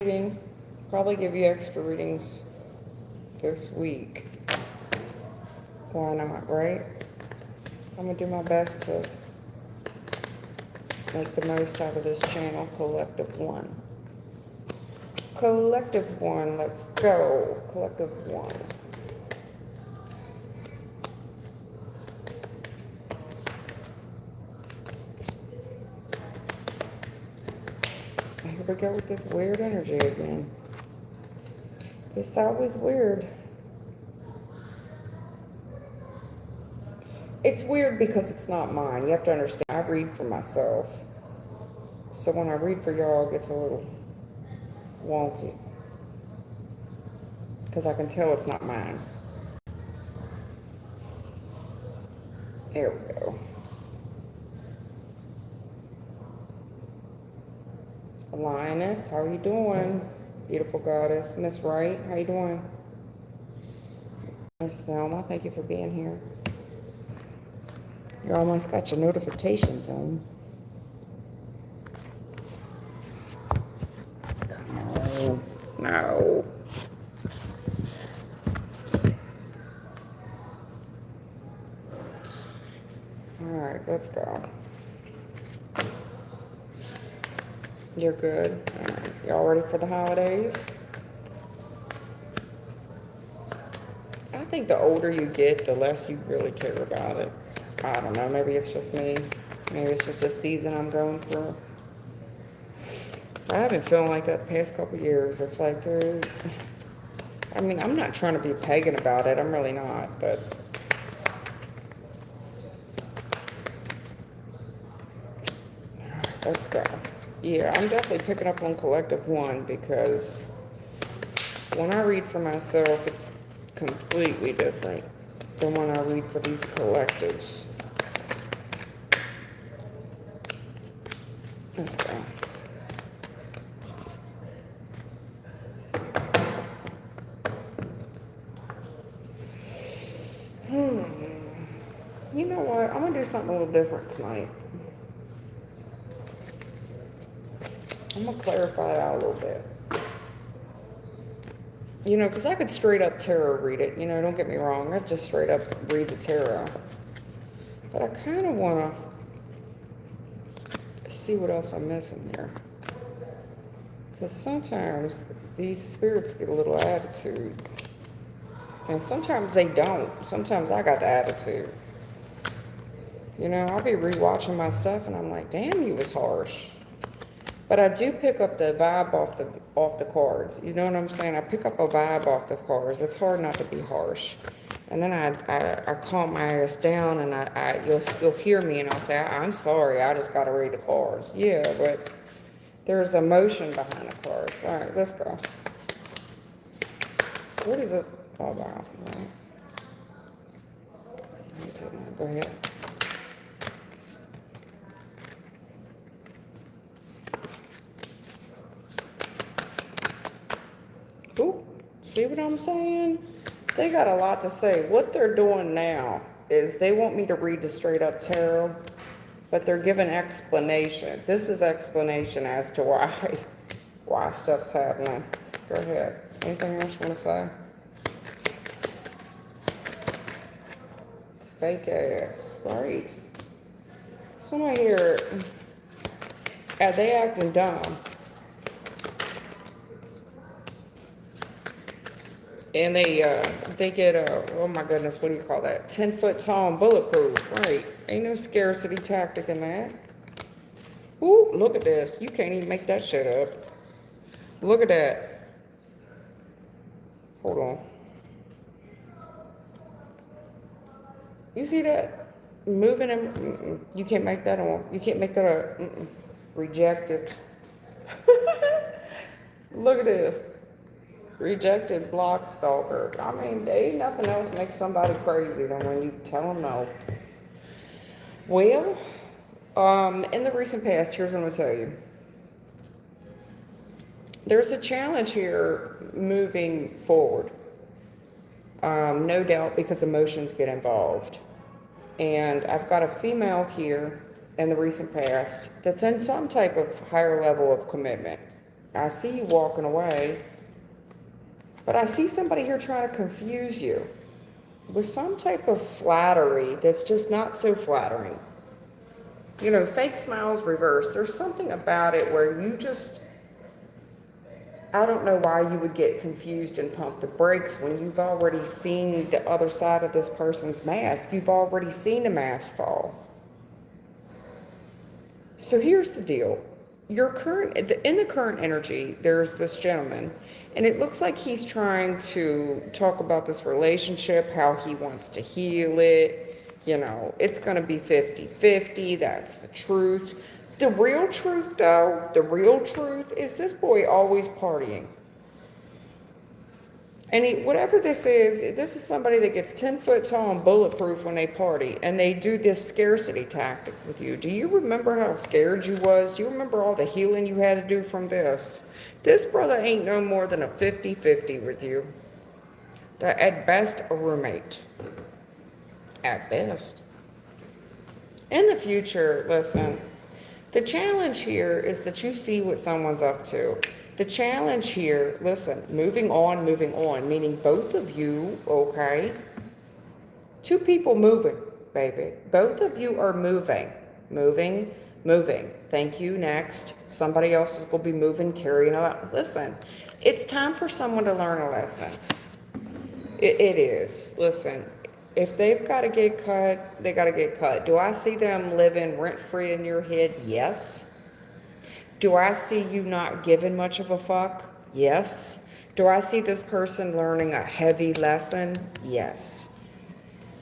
reading. Probably give you extra readings this week. Why not, right? I'm going to do my best to make the most out of this channel. Collective one. Collective one, let's go. Collective one. Here we go with this weird energy again. It's always weird. It's weird because it's not mine. You have to understand, I read for myself. So when I read for y'all, it gets a little wonky. Because I can tell it's not mine. There we go. Lioness, how are you doing? Beautiful goddess. Miss Wright, how you doing? Miss Thelma, thank you for being here. You almost got your notifications on. Come on. No. Alright, let's go. You're good. Alright, y'all ready for the holidays? I think the older you get, the less you really care about it. I don't know, maybe it's just me. Maybe it's just a season I'm going through. I haven't feeling like that the past couple years. It's like, dude, I mean, I'm not trying to be pagan about it. I'm really not, but let's go. Yeah, I'm definitely picking up on collective one because when I read for myself, it's completely different than when I read for these collectives. Let's go. You know what? I'm going to do something a little different tonight. I'm going to clarify it out a little bit. You know, because I could straight up tarot read it. You know, don't get me wrong. I'd just straight up read the tarot. But I kind of want to see what else I'm missing here. Because sometimes these spirits get a little attitude. And sometimes they don't. Sometimes I got the attitude. You know, I'll be rewatching my stuff and I'm like, damn, he was harsh. But I do pick up the vibe off the cards. You know what I'm saying? I pick up a vibe off the cards. It's hard not to be harsh. And then I calm my ass down and you'll hear me and I'll say, I'm sorry, I just got to read the cards. Yeah, but there's emotion behind the cards. All right, let's go. What is it all about? Right. Go ahead. Ooh, see what I'm saying? They got a lot to say. What they're doing now is they want me to read the straight up tarot, but they're giving explanation. This is explanation as to why stuff's happening. Go ahead. Anything else you want to say? Fake ass, right? Somebody here, they acting dumb. And they get oh my goodness, what do you call that? 10-foot tall and bulletproof, right? Ain't no scarcity tactic in that. Ooh, look at this. You can't even make that shit up. Look at that. Hold on. You see that? Moving and you can't make that on. You can't make that up. Rejected. Look at this. Rejected block stalker. I mean, there ain't nothing else makes somebody crazy than when you tell them no. Well, in the recent past, here's what I'm going to tell you. There's a challenge here moving forward. No doubt because emotions get involved. And I've got a female here in the recent past that's in some type of higher level of commitment. I see you walking away. But I see somebody here trying to confuse you with some type of flattery that's just not so flattering. You know, fake smiles reverse. There's something about it where you just, I don't know why you would get confused and pump the brakes when you've already seen the other side of this person's mask. You've already seen the mask fall. So here's the deal. In the current energy, there's this gentleman, and it looks like he's trying to talk about this relationship, how he wants to heal it. You know, it's going to be 50-50. That's the truth. The real truth, though, the real truth is this boy always partying. And whatever this is somebody that gets 10 foot tall and bulletproof when they party, and they do this scarcity tactic with you. Do you remember how scared you was? Do you remember all the healing you had to do from this? This brother ain't no more than a 50-50 with you. At best, a roommate. At best. In the future, listen, the challenge here is that you see what someone's up to. The challenge here, listen, moving on, meaning both of you, okay? Two people moving, baby. Both of you are moving. Thank you, next. Somebody else is going to be moving, carrying out. Listen, it's time for someone to learn a lesson. It is. Listen, if they've got to get cut, they got to get cut. Do I see them living rent-free in your head? Yes. Do I see you not giving much of a fuck? Yes. Do I see this person learning a heavy lesson? Yes.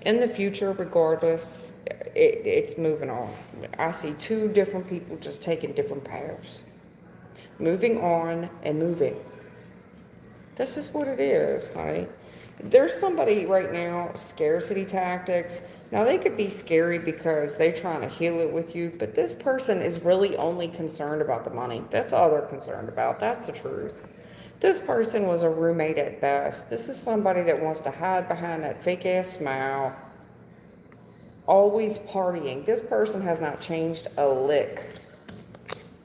In the future, regardless, it's moving on. I see two different people just taking different paths. Moving on and moving. This is what it is, honey. There's somebody right now, scarcity tactics. Now, they could be scary because they're trying to heal it with you, but this person is really only concerned about the money. That's all they're concerned about. That's the truth. This person was a roommate at best. This is somebody that wants to hide behind that fake-ass smile, always partying. This person has not changed a lick.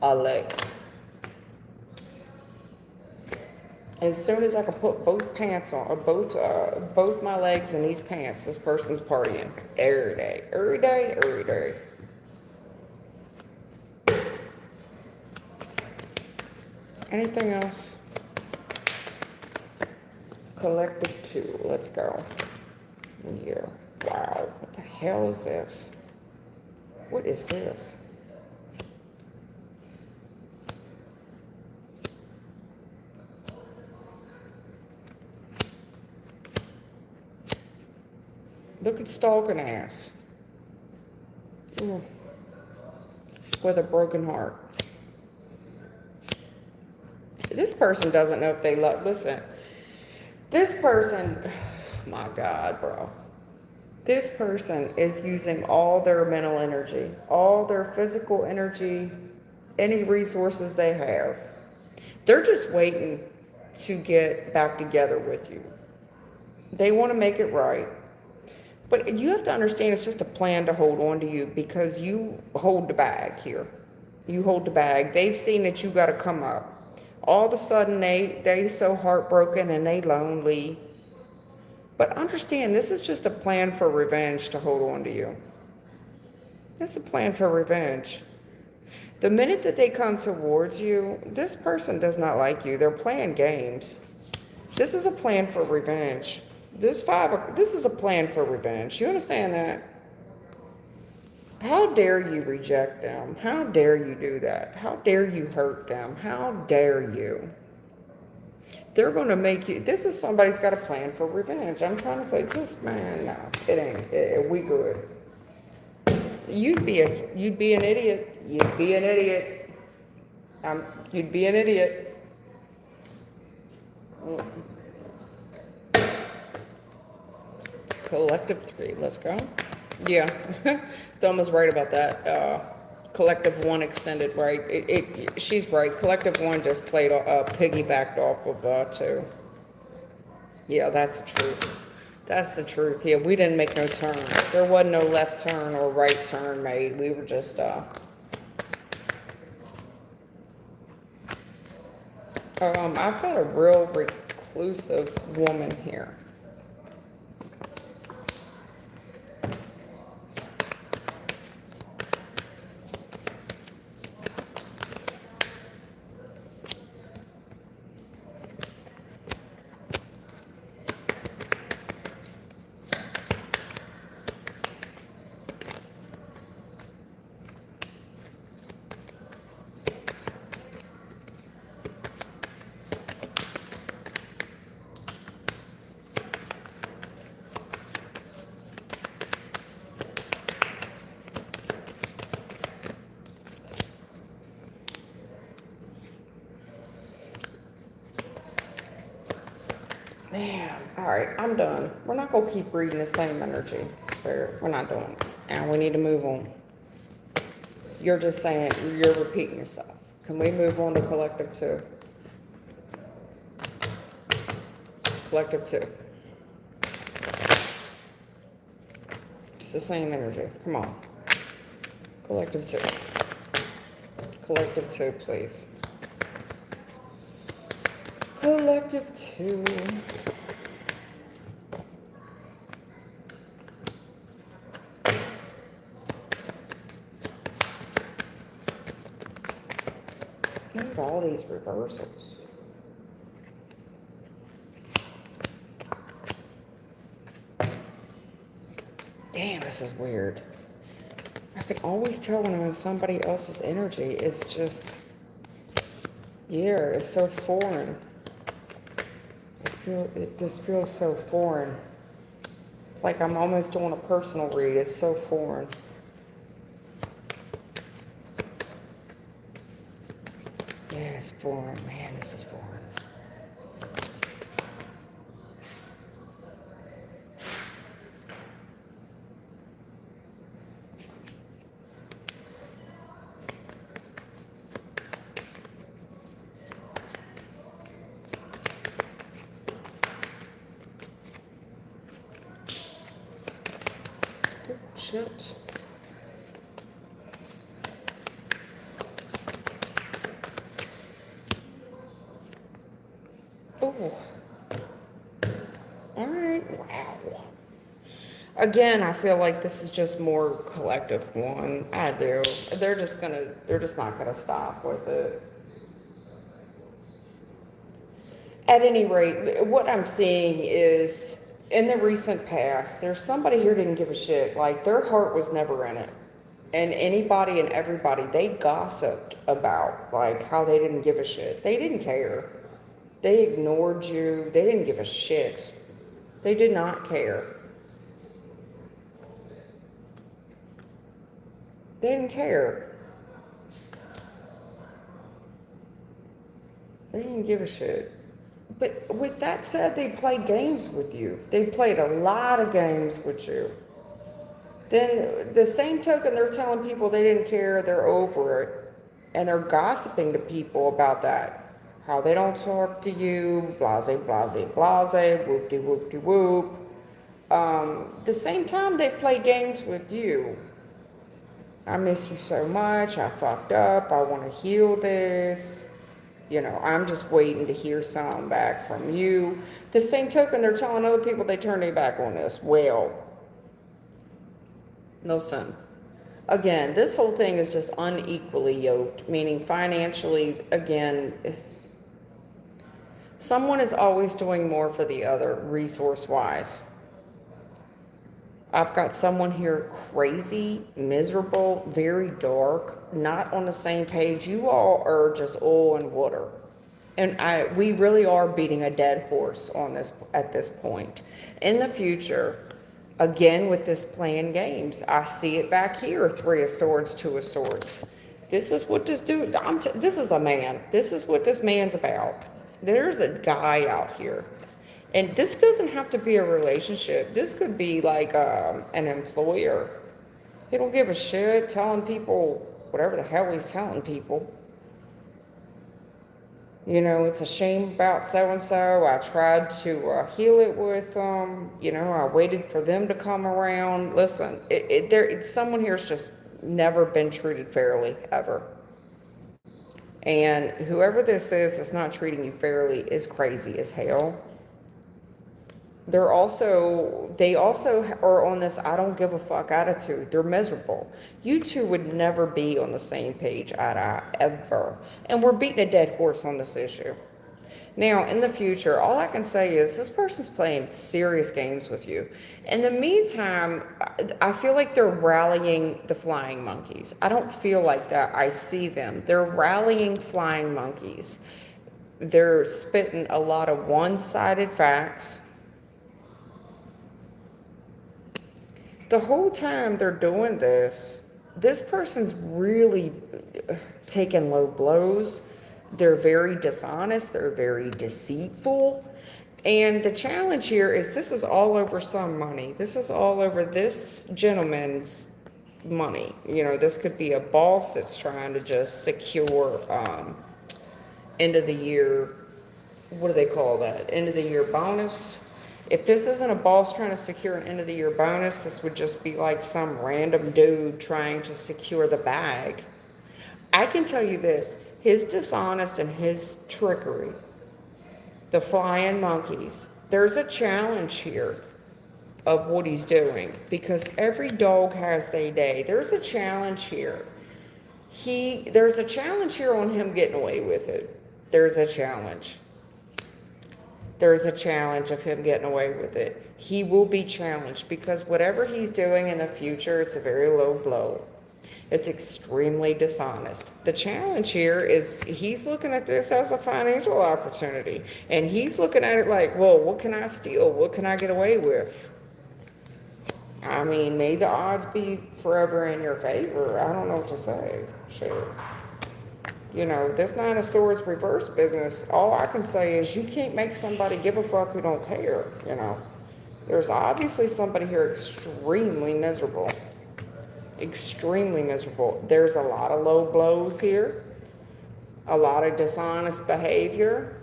A lick. As soon as I can put both pants on, or both my legs in these pants, this person's partying every day, every day, every day. Anything else? Collective 2, let's go. Yeah, wow, what the hell is this? What is this? Look at stalking ass. Ooh. With a broken heart. This person doesn't know if they love. Listen, this person, my God, bro. This person is using all their mental energy, all their physical energy, any resources they have. They're just waiting to get back together with you. They want to make it right. But you have to understand it's just a plan to hold on to you because you hold the bag here. You hold the bag. They've seen that you got to come up. All of a sudden, they so heartbroken and they lonely. But understand, this is just a plan for revenge to hold on to you. It's a plan for revenge. The minute that they come towards you, this person does not like you. They're playing games. This is a plan for revenge. This is a plan for revenge. You understand that? How dare you reject them? How dare you do that? How dare you hurt them? How dare you? They're going to make you. This is somebody's got a plan for revenge. I'm trying to say, just man, no, it ain't. We good. You'd be an idiot. You'd be an idiot. You'd be an idiot. Collective 3, let's go. Yeah, Thelma's right about that. Collective 1 extended, right? She's right. Collective 1 just played piggybacked off of 2. Yeah, that's the truth. That's the truth. Yeah, we didn't make no turn. There wasn't no left turn or right turn made. We were just I've got a real reclusive woman here. Man, all right, I'm done. We're not gonna keep reading the same energy, Spirit. We're not doing it. And we need to move on. You're just saying, you're repeating yourself. Can we move on to collective two? Collective two. It's the same energy. Come on. Collective two. Collective two, please. Collective two. Look at all these reversals. Damn, this is weird. I can always tell when I'm in somebody else's energy. It's just, yeah, it's so foreign. It just feels so foreign. It's like I'm almost doing a personal read. It's so foreign. Yeah, it's foreign. Man, this is foreign. Shit. Oh. All right. Wow. Again, I feel like this is just more collective one. I do. They're just not gonna stop with it. At any rate, what I'm seeing is in the recent past, there's somebody here didn't give a shit. Like their heart was never in it. And anybody and everybody, they gossiped about like how they didn't give a shit. They didn't care. They ignored you. They didn't give a shit. They did not care. They didn't care. They didn't give a shit. But with that said, they played games with you. They played a lot of games with you. Then the same token, they're telling people they didn't care, they're over it. And they're gossiping to people about that. How they don't talk to you, blase, blase, blase, whoop-de-whoop-de-whoop. The same time they play games with you. I miss you so much, I fucked up, I want to heal this. You know, I'm just waiting to hear something back from you. The same token, they're telling other people they turned their back on this. Well, listen, again, this whole thing is just unequally yoked, meaning financially, again, someone is always doing more for the other, resource-wise. I've got someone here crazy, miserable, very dark, not on the same page. You all are just oil and water. And we really are beating a dead horse on this at this point. In the future, again with this playing games, I see it back here, 3 of Swords, 2 of Swords. This is what this dude, this is a man. This is what this man's about. There's a guy out here. And this doesn't have to be a relationship. This could be like an employer. He don't give a shit telling people whatever the hell he's telling people. You know, it's a shame about so-and-so. I tried to heal it with them. You know, I waited for them to come around. Listen, someone here's just never been treated fairly, ever. And whoever this is that's not treating you fairly is crazy as hell. They also are on this I don't give a fuck attitude. They're miserable. You two would never be on the same page eye to eye, ever. And we're beating a dead horse on this issue. Now, in the future, all I can say is this person's playing serious games with you. In the meantime, I feel like they're rallying the flying monkeys. I don't feel like that. I see them. They're rallying flying monkeys. They're spitting a lot of one-sided facts. The whole time they're doing this, this person's really taking low blows. They're very dishonest. They're very deceitful. And the challenge here is this is all over some money. This is all over this gentleman's money. You know, this could be a boss that's trying to just secure end of the year, what do they call that? End of the year bonus. If this isn't a boss trying to secure an end of the year bonus, this would just be like some random dude trying to secure the bag. I can tell you this, his dishonest and his trickery, the flying monkeys, there's a challenge here of what he's doing because every dog has their day. There's a challenge here. There's a challenge here on him getting away with it. There's a challenge. There's a challenge of him getting away with it. He will be challenged because whatever he's doing in the future, it's a very low blow. It's extremely dishonest. The challenge here is he's looking at this as a financial opportunity. And he's looking at it like, well, what can I steal? What can I get away with? I mean, may the odds be forever in your favor. I don't know what to say. Shit. You know, this Nine of Swords reverse business, all I can say is you can't make somebody give a fuck who don't care, you know. There's obviously somebody here extremely miserable. Extremely miserable. There's a lot of low blows here. A lot of dishonest behavior.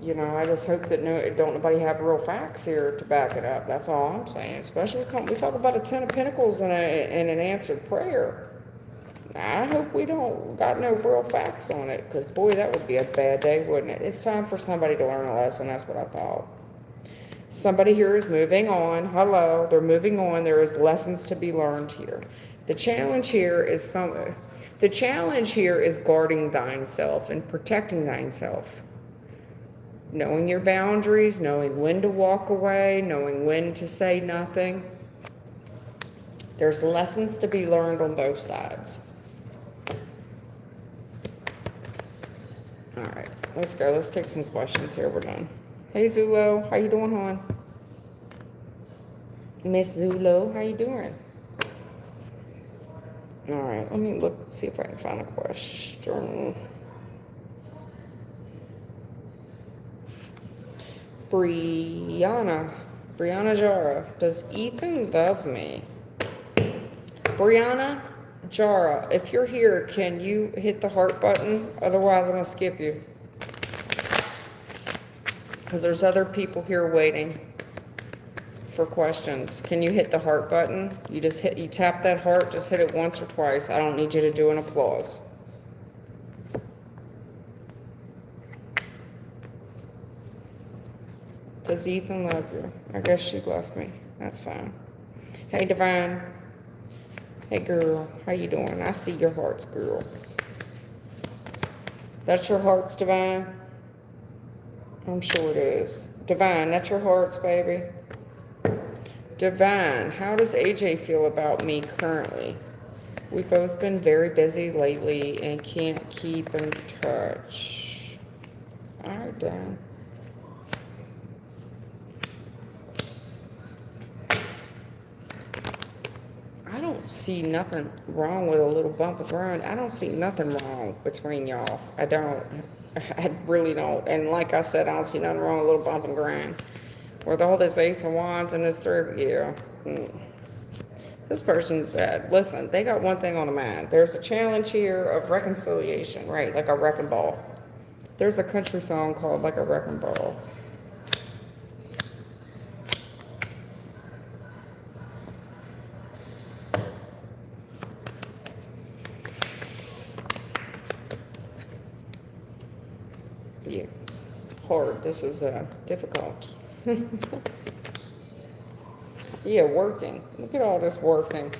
You know, I just hope that don't nobody have real facts here to back it up. That's all I'm saying. Especially when we talk about a Ten of Pentacles and an answered prayer. I hope we don't got no real facts on it, because boy, that would be a bad day, wouldn't it? It's time for somebody to learn a lesson. That's what I thought. Somebody here is moving on. Hello, they're moving on. There is lessons to be learned here. The challenge here is guarding thine self and protecting thine self. Knowing your boundaries, knowing when to walk away, knowing when to say nothing. There's lessons to be learned on both sides. All right, let's go. Let's take some questions here. We're done. Hey, Zulo. How you doing, hon? Miss Zulo, how you doing? All right, let me look, see if I can find a question. Brianna Jara, does Ethan love me? Brianna Jara, if you're here, can you hit the heart button? Otherwise, I'm going to skip you. Because there's other people here waiting for questions. Can you hit the heart button? You tap that heart, just hit it once or twice. I don't need you to do an applause. Does Ethan love you? I guess she left me. That's fine. Hey, Divine. Hey, girl. How you doing? I see your hearts, girl. That's your hearts, Divine? I'm sure it is. Divine, that's your hearts, baby. Divine, how does AJ feel about me currently? We've both been very busy lately and can't keep in touch. All right, Dan. I don't see nothing wrong with a little bump of grind. I don't see nothing wrong between y'all. I don't. I really don't. And like I said, I don't see nothing wrong with a little bump and grind. With all this Ace of Wands and this third, yeah. This person, listen, they got one thing on the mind. There's a challenge here of reconciliation, right? Like a wrecking ball. There's a country song called Like a Wrecking Ball. hard. This is difficult. Yeah, working. Look at all this working.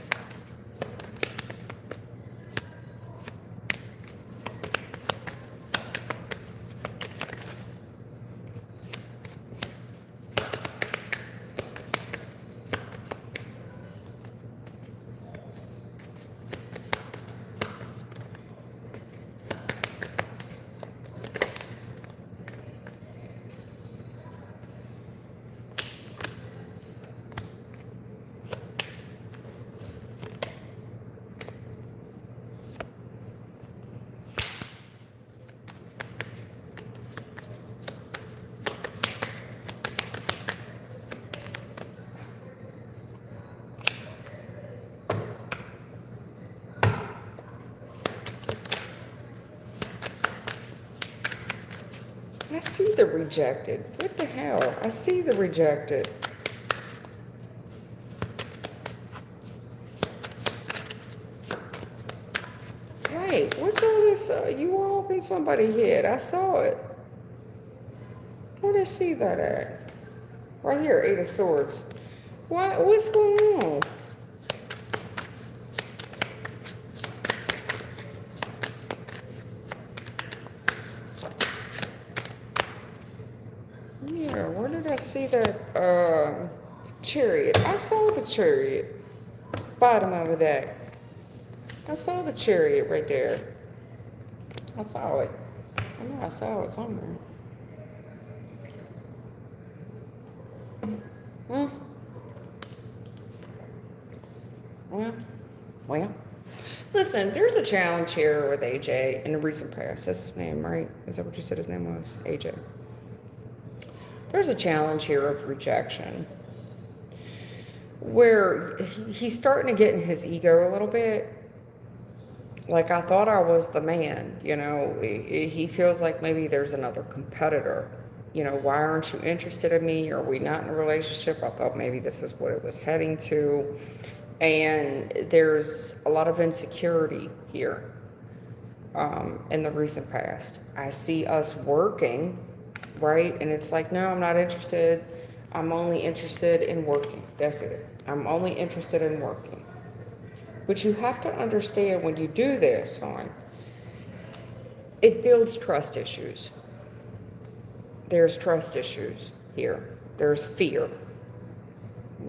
I see the rejected. What the hell? I see the rejected. Wait, what's all this? You all up in somebody's head. I saw it. Where did I see that at? Right here, Eight of Swords. What's going on? Yeah, where did I see that chariot? I saw the chariot. Bottom of the deck. I saw the chariot right there. I saw it. I know I saw it somewhere. Hmm. Well. Listen, there's a challenge here with AJ in the recent past. That's his name, right? Is that what you said his name was? AJ. There's a challenge here of rejection where he's starting to get in his ego a little bit. Like, I thought I was the man, you know. He feels like maybe there's another competitor. You know, why aren't you interested in me? Are we not in a relationship? I thought maybe this is what it was heading to. And there's a lot of insecurity here in the recent past. I see us working, right? And it's like, no, I'm not interested. I'm only interested in working. That's it. I'm only interested in working. But you have to understand when you do this, hon, it builds trust issues. There's trust issues here. There's fear.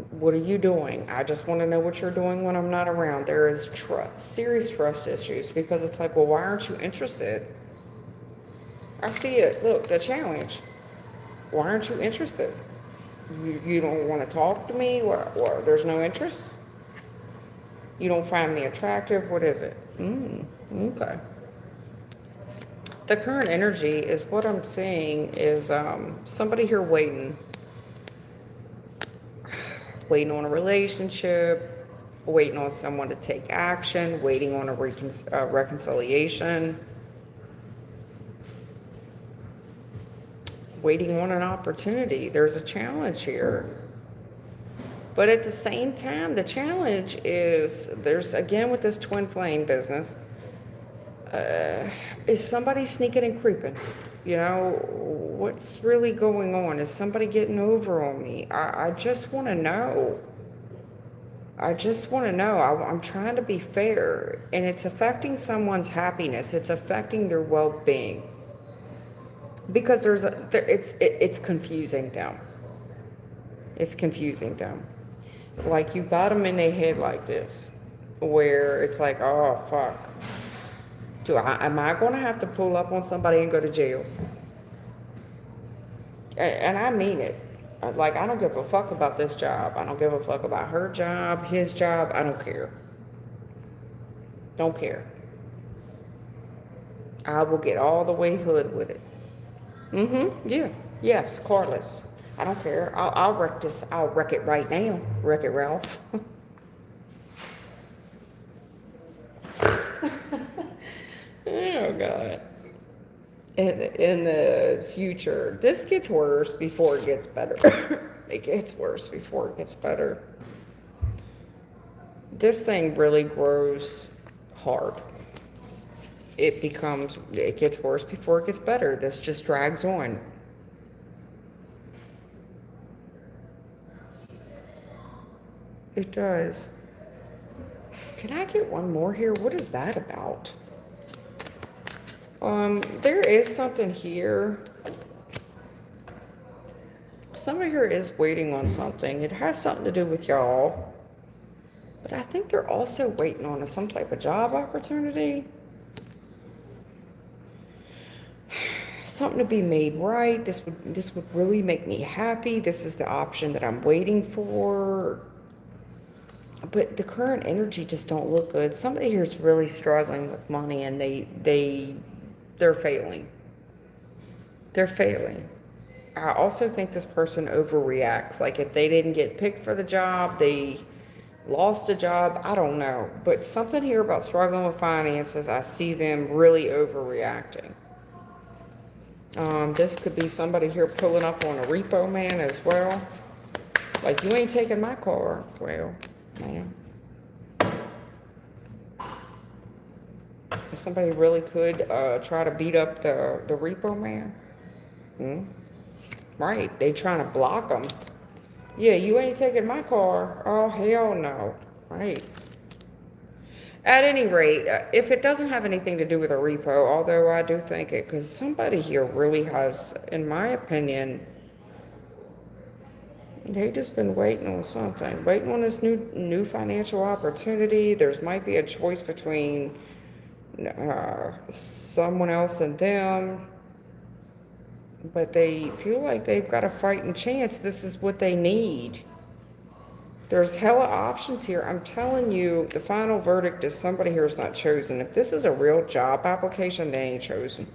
What are you doing? I just want to know what you're doing when I'm not around. There is trust, serious trust issues, because it's like, well, why aren't you interested? I see it. Look, the challenge. Why aren't you interested? You don't want to talk to me? What? There's no interest? You don't find me attractive? What is it? Okay. The current energy is what I'm seeing is somebody here waiting on a relationship, waiting on someone to take action, waiting on a reconciliation, waiting on an opportunity. There's a challenge here. But at the same time, the challenge is, there's, again, with this twin flame business, is somebody sneaking and creeping? You know, what's really going on? Is somebody getting over on me? I just want to know. I just want to know. I'm trying to be fair, and it's affecting someone's happiness. It's affecting their well-being, because it's confusing them. It's confusing them. Like, you got them in their head like this, where it's like, oh, fuck. Am I going to have to pull up on somebody and go to jail? And I mean it. Like, I don't give a fuck about this job. I don't give a fuck about her job, his job. I don't care. Don't care. I will get all the way hood with it. Yeah. Yes, cardless. I don't care. I'll wreck this. I'll wreck it right now. Wreck it, Ralph. Oh, God. In the future, this gets worse before it gets better. It gets worse before it gets better. This thing really grows hard. It gets worse before it gets better. This just drags on. It does. Can I get one more here? What is that about? There is something here. Somebody here is waiting on something. It has something to do with y'all. But I think they're also waiting on some type of job opportunity. Something to be made right. This would really make me happy. This is the option that I'm waiting for. But the current energy just don't look good. Somebody here is really struggling with money, and they're failing. They're failing. I also think this person overreacts. Like if they didn't get picked for the job, they lost a job. I don't know. But something here about struggling with finances, I see them really overreacting. This could be somebody here pulling up on a repo man as well. Like, you ain't taking my car. Well, man. Somebody really could try to beat up the repo man. Right, they trying to block them. Yeah, you ain't taking my car. Oh, hell no. Right. At any rate, if it doesn't have anything to do with a repo, although I do think it, because somebody here really has, in my opinion, they just been waiting on something, waiting on this new financial opportunity. There's might be a choice between someone else and them, but they feel like they've got a fighting chance. This is what they need. There's hella options here. I'm telling you, the final verdict is somebody here is not chosen. If this is a real job application, they ain't chosen.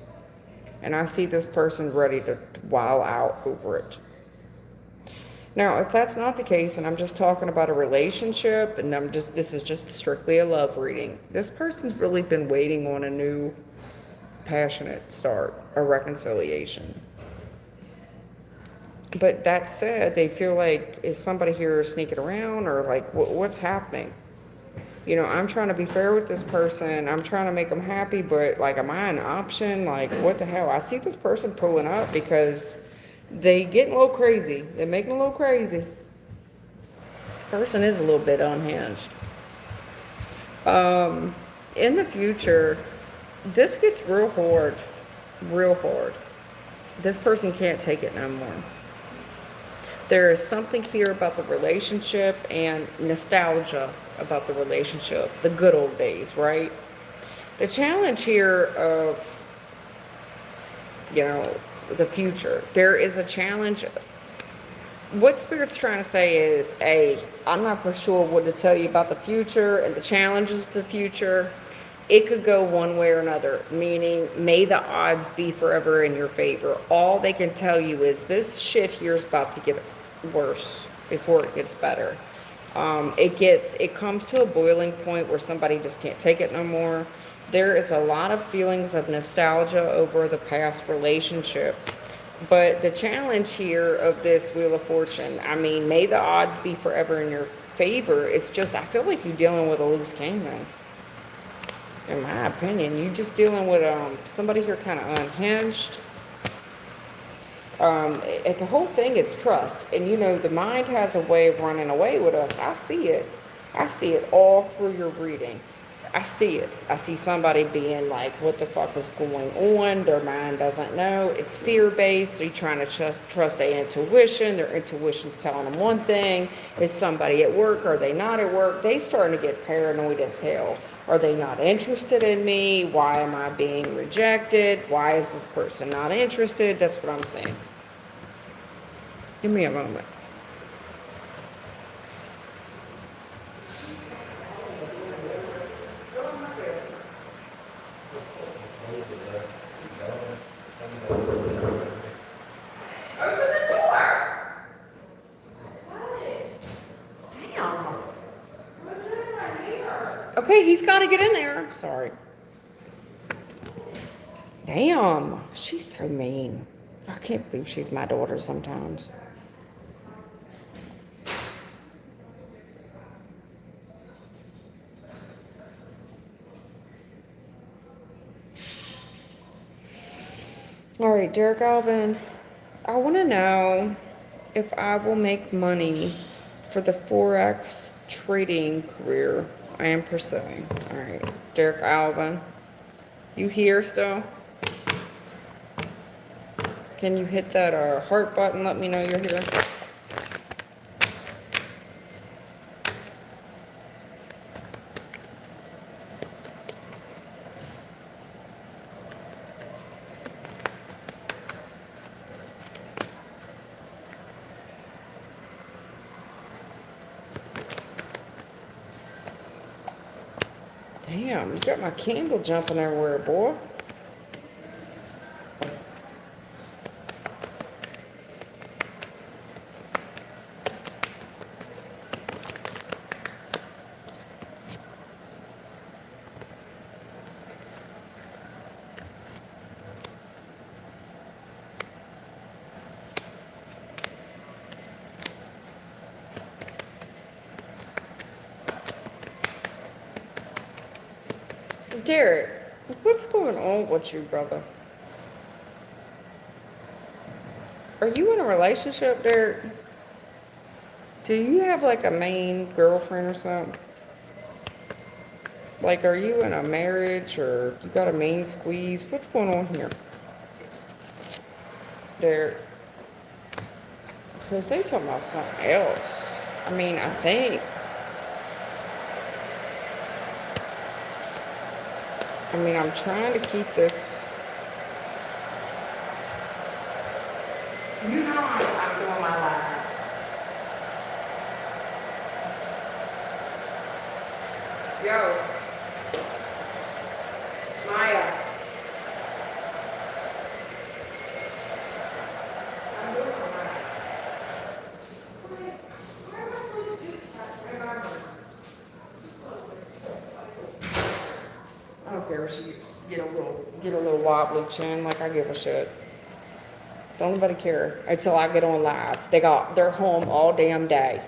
And I see this person ready to while out over it. Now, if that's not the case, and I'm just talking about a relationship, and this is just strictly a love reading, this person's really been waiting on a new passionate start, a reconciliation. But that said, they feel like, is somebody here sneaking around, or like, what's happening? You know, I'm trying to be fair with this person. I'm trying to make them happy, but like, am I an option? Like, what the hell? I see this person pulling up because they getting a little crazy. They're making a little crazy. Person is a little bit unhinged. In the future, this gets real hard. Real hard. This person can't take it no more. There is something here about the relationship and nostalgia about the relationship, the good old days, right? The challenge here of, you know, the future, there is a challenge. What Spirit's trying to say is, A, I'm not for sure what to tell you about the future and the challenges of the future. It could go one way or another, meaning may the odds be forever in your favor. All they can tell you is this shit here is about to get worse before it gets better. It comes to a boiling point where somebody just can't take it no more. There is a lot of feelings of nostalgia over the past relationship. But the challenge here of this Wheel of Fortune, I mean, may the odds be forever in your favor. It's just, I feel like you're dealing with a loose cannon. In my opinion, you're just dealing with somebody here kind of unhinged. The whole thing is trust. And you know, the mind has a way of running away with us. I see it. I see it all through your reading. I see it. I see somebody being like, what the fuck is going on? Their mind doesn't know. It's fear-based. They're trying to trust their intuition. Their intuition's telling them one thing. Is somebody at work? Are they not at work? They starting to get paranoid as hell. Are they not interested in me? Why am I being rejected? Why is this person not interested? That's what I'm saying. Give me a moment. Okay, he's got to get in there. Sorry. Damn, she's so mean. I can't believe she's my daughter sometimes. All right, Derek Alvin, I want to know if I will make money for the Forex trading career I am pursuing. All right, Derek Alvin, you here still? Can you hit that heart button? Let me know you're here. Damn, you got my candle jumping everywhere, boy. Derek, what's going on with you, brother? Are you in a relationship, Derek? Do you have like a main girlfriend or something? Like, are you in a marriage or you got a main squeeze? What's going on here, Derek? Because they talking about something else. I mean, I think. I mean, I'm trying to keep this. You know I'm doing my life. Yo. Maya. I'm doing my life. Where am I supposed to do this? I don't care if she get a little wobbly chin, like I give a shit. Don't nobody care until I get on live. They're home all damn day.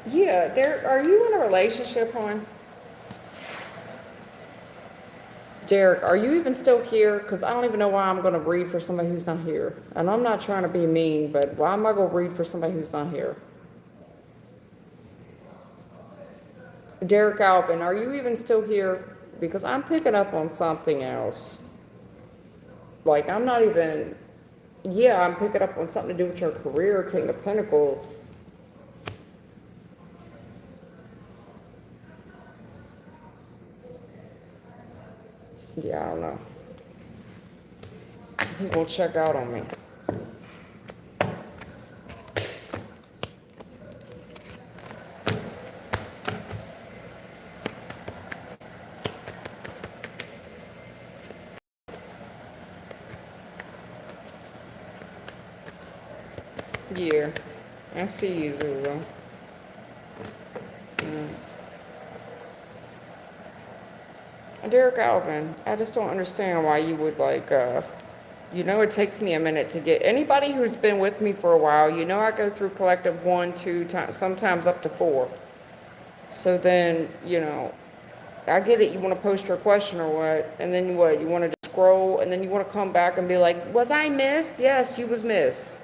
Yeah, are you in a relationship, hon? Derek, are you even still here? Because I don't even know why I'm going to read for somebody who's not here. And I'm not trying to be mean, but why am I going to read for somebody who's not here? Derek Alvin, are you even still here? Because I'm picking up on something else. Like, I'm not even, yeah, I'm picking up on something to do with your career, King of Pentacles. Yeah, I don't know. People check out on me. Yeah, I see you, Zulu. Derek Alvin, I just don't understand why you would you know, it takes me a minute to get anybody who's been with me for a while. You know, I go through collective 1, 2 times, sometimes up to 4. So then, you know, I get it. You want to post your question or what, and then what? You want to just scroll, and then you want to come back and be like, "Was I missed?" Yes, you was missed.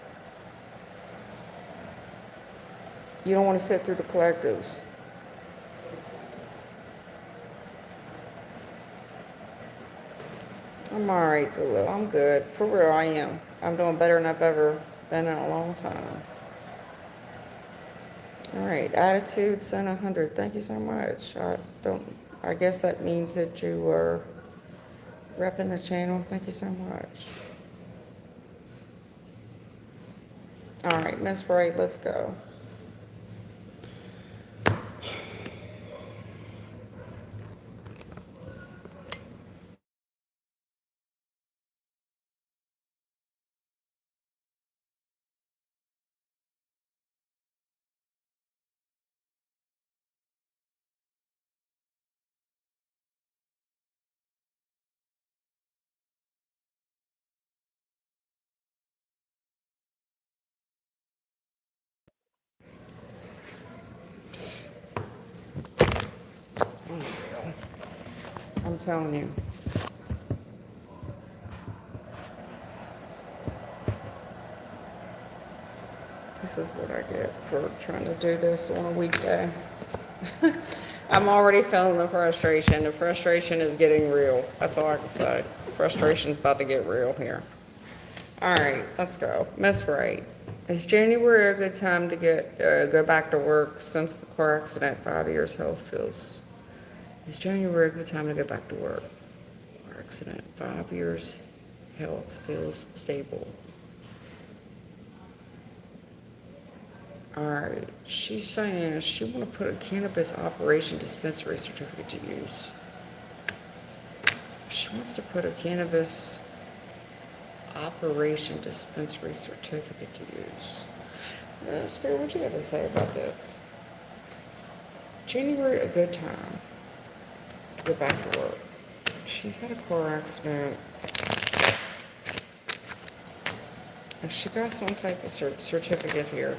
You don't want to sit through the collectives. I'm all right, Zulu. I'm good. For real, I am. I'm doing better than I've ever been in a long time. All right, attitude, sent 100. Thank you so much. I guess that means that you were repping the channel. Thank you so much. All right, Miss Bright, let's go. I'm telling you. This is what I get for trying to do this on a weekday. I'm already feeling the frustration. The frustration is getting real. That's all I can say. Frustration's about to get real here. All right, let's go. Miss Wright. Is January a good time to go back to work since the car accident? 5 years health feels. Is January a good time to go back to work? Car accident. 5 years health feels stable. All right, she's saying she want to put a cannabis operation dispensary certificate to use. She wants to put a cannabis operation dispensary certificate to use. Spirit, what you got to say about this? January, a good time to go back to work. She's had a car accident. And she got some type of certificate here.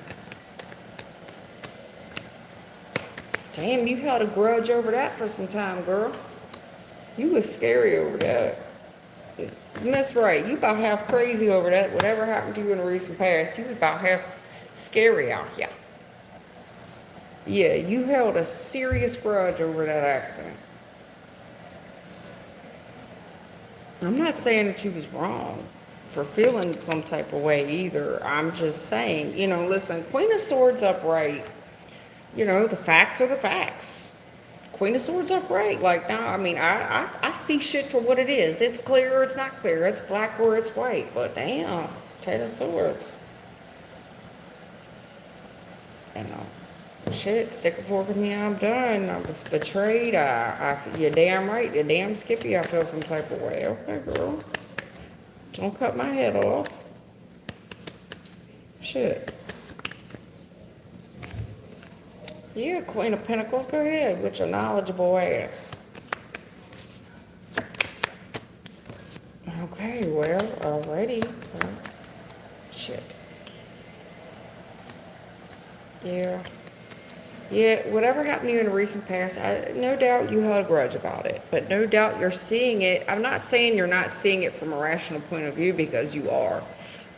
Damn, you held a grudge over that for some time, girl. You was scary over that. Miss Wright, you about half crazy over that. Whatever happened to you in the recent past, you was about half scary out here. Yeah, you held a serious grudge over that accident. I'm not saying that you was wrong for feeling some type of way either. I'm just saying, listen, Queen of Swords upright. The facts are the facts. Queen of Swords upright. Like, now, I see shit for what it is. It's clear or it's not clear. It's black or it's white. But damn, Ten of Swords. Shit, stick a fork in me, I'm done. I was betrayed. You're damn right. You're damn Skippy. I feel some type of way. Okay, girl. Don't cut my head off. Shit. Yeah, Queen of Pentacles, go ahead with your knowledgeable ass. Okay, well, already. Shit. Yeah. Yeah, whatever happened to you in the recent past, no doubt you held a grudge about it. But no doubt you're seeing it. I'm not saying you're not seeing it from a rational point of view, because you are.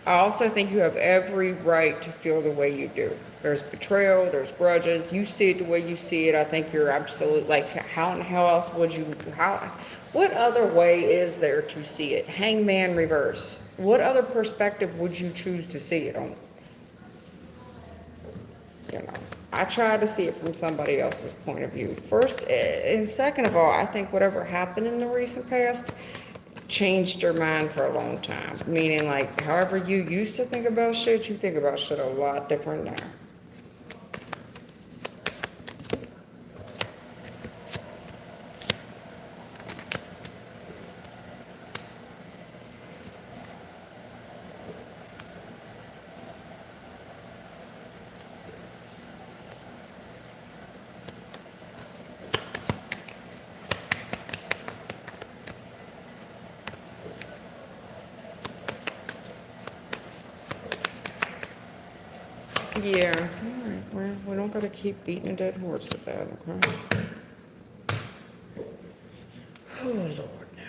I also think you have every right to feel the way you do. There's betrayal, there's grudges. You see it the way you see it. I think you're absolute, like, how else would you, what other way is there to see it? Hangman reverse. What other perspective would you choose to see it on? I try to see it from somebody else's point of view. First, and second of all, I think whatever happened in the recent past changed your mind for a long time. Meaning, like, however you used to think about shit, you think about shit a lot different now. Yeah, alright, well, we don't gotta keep beating a dead horse with that, okay? Oh, Lord, now.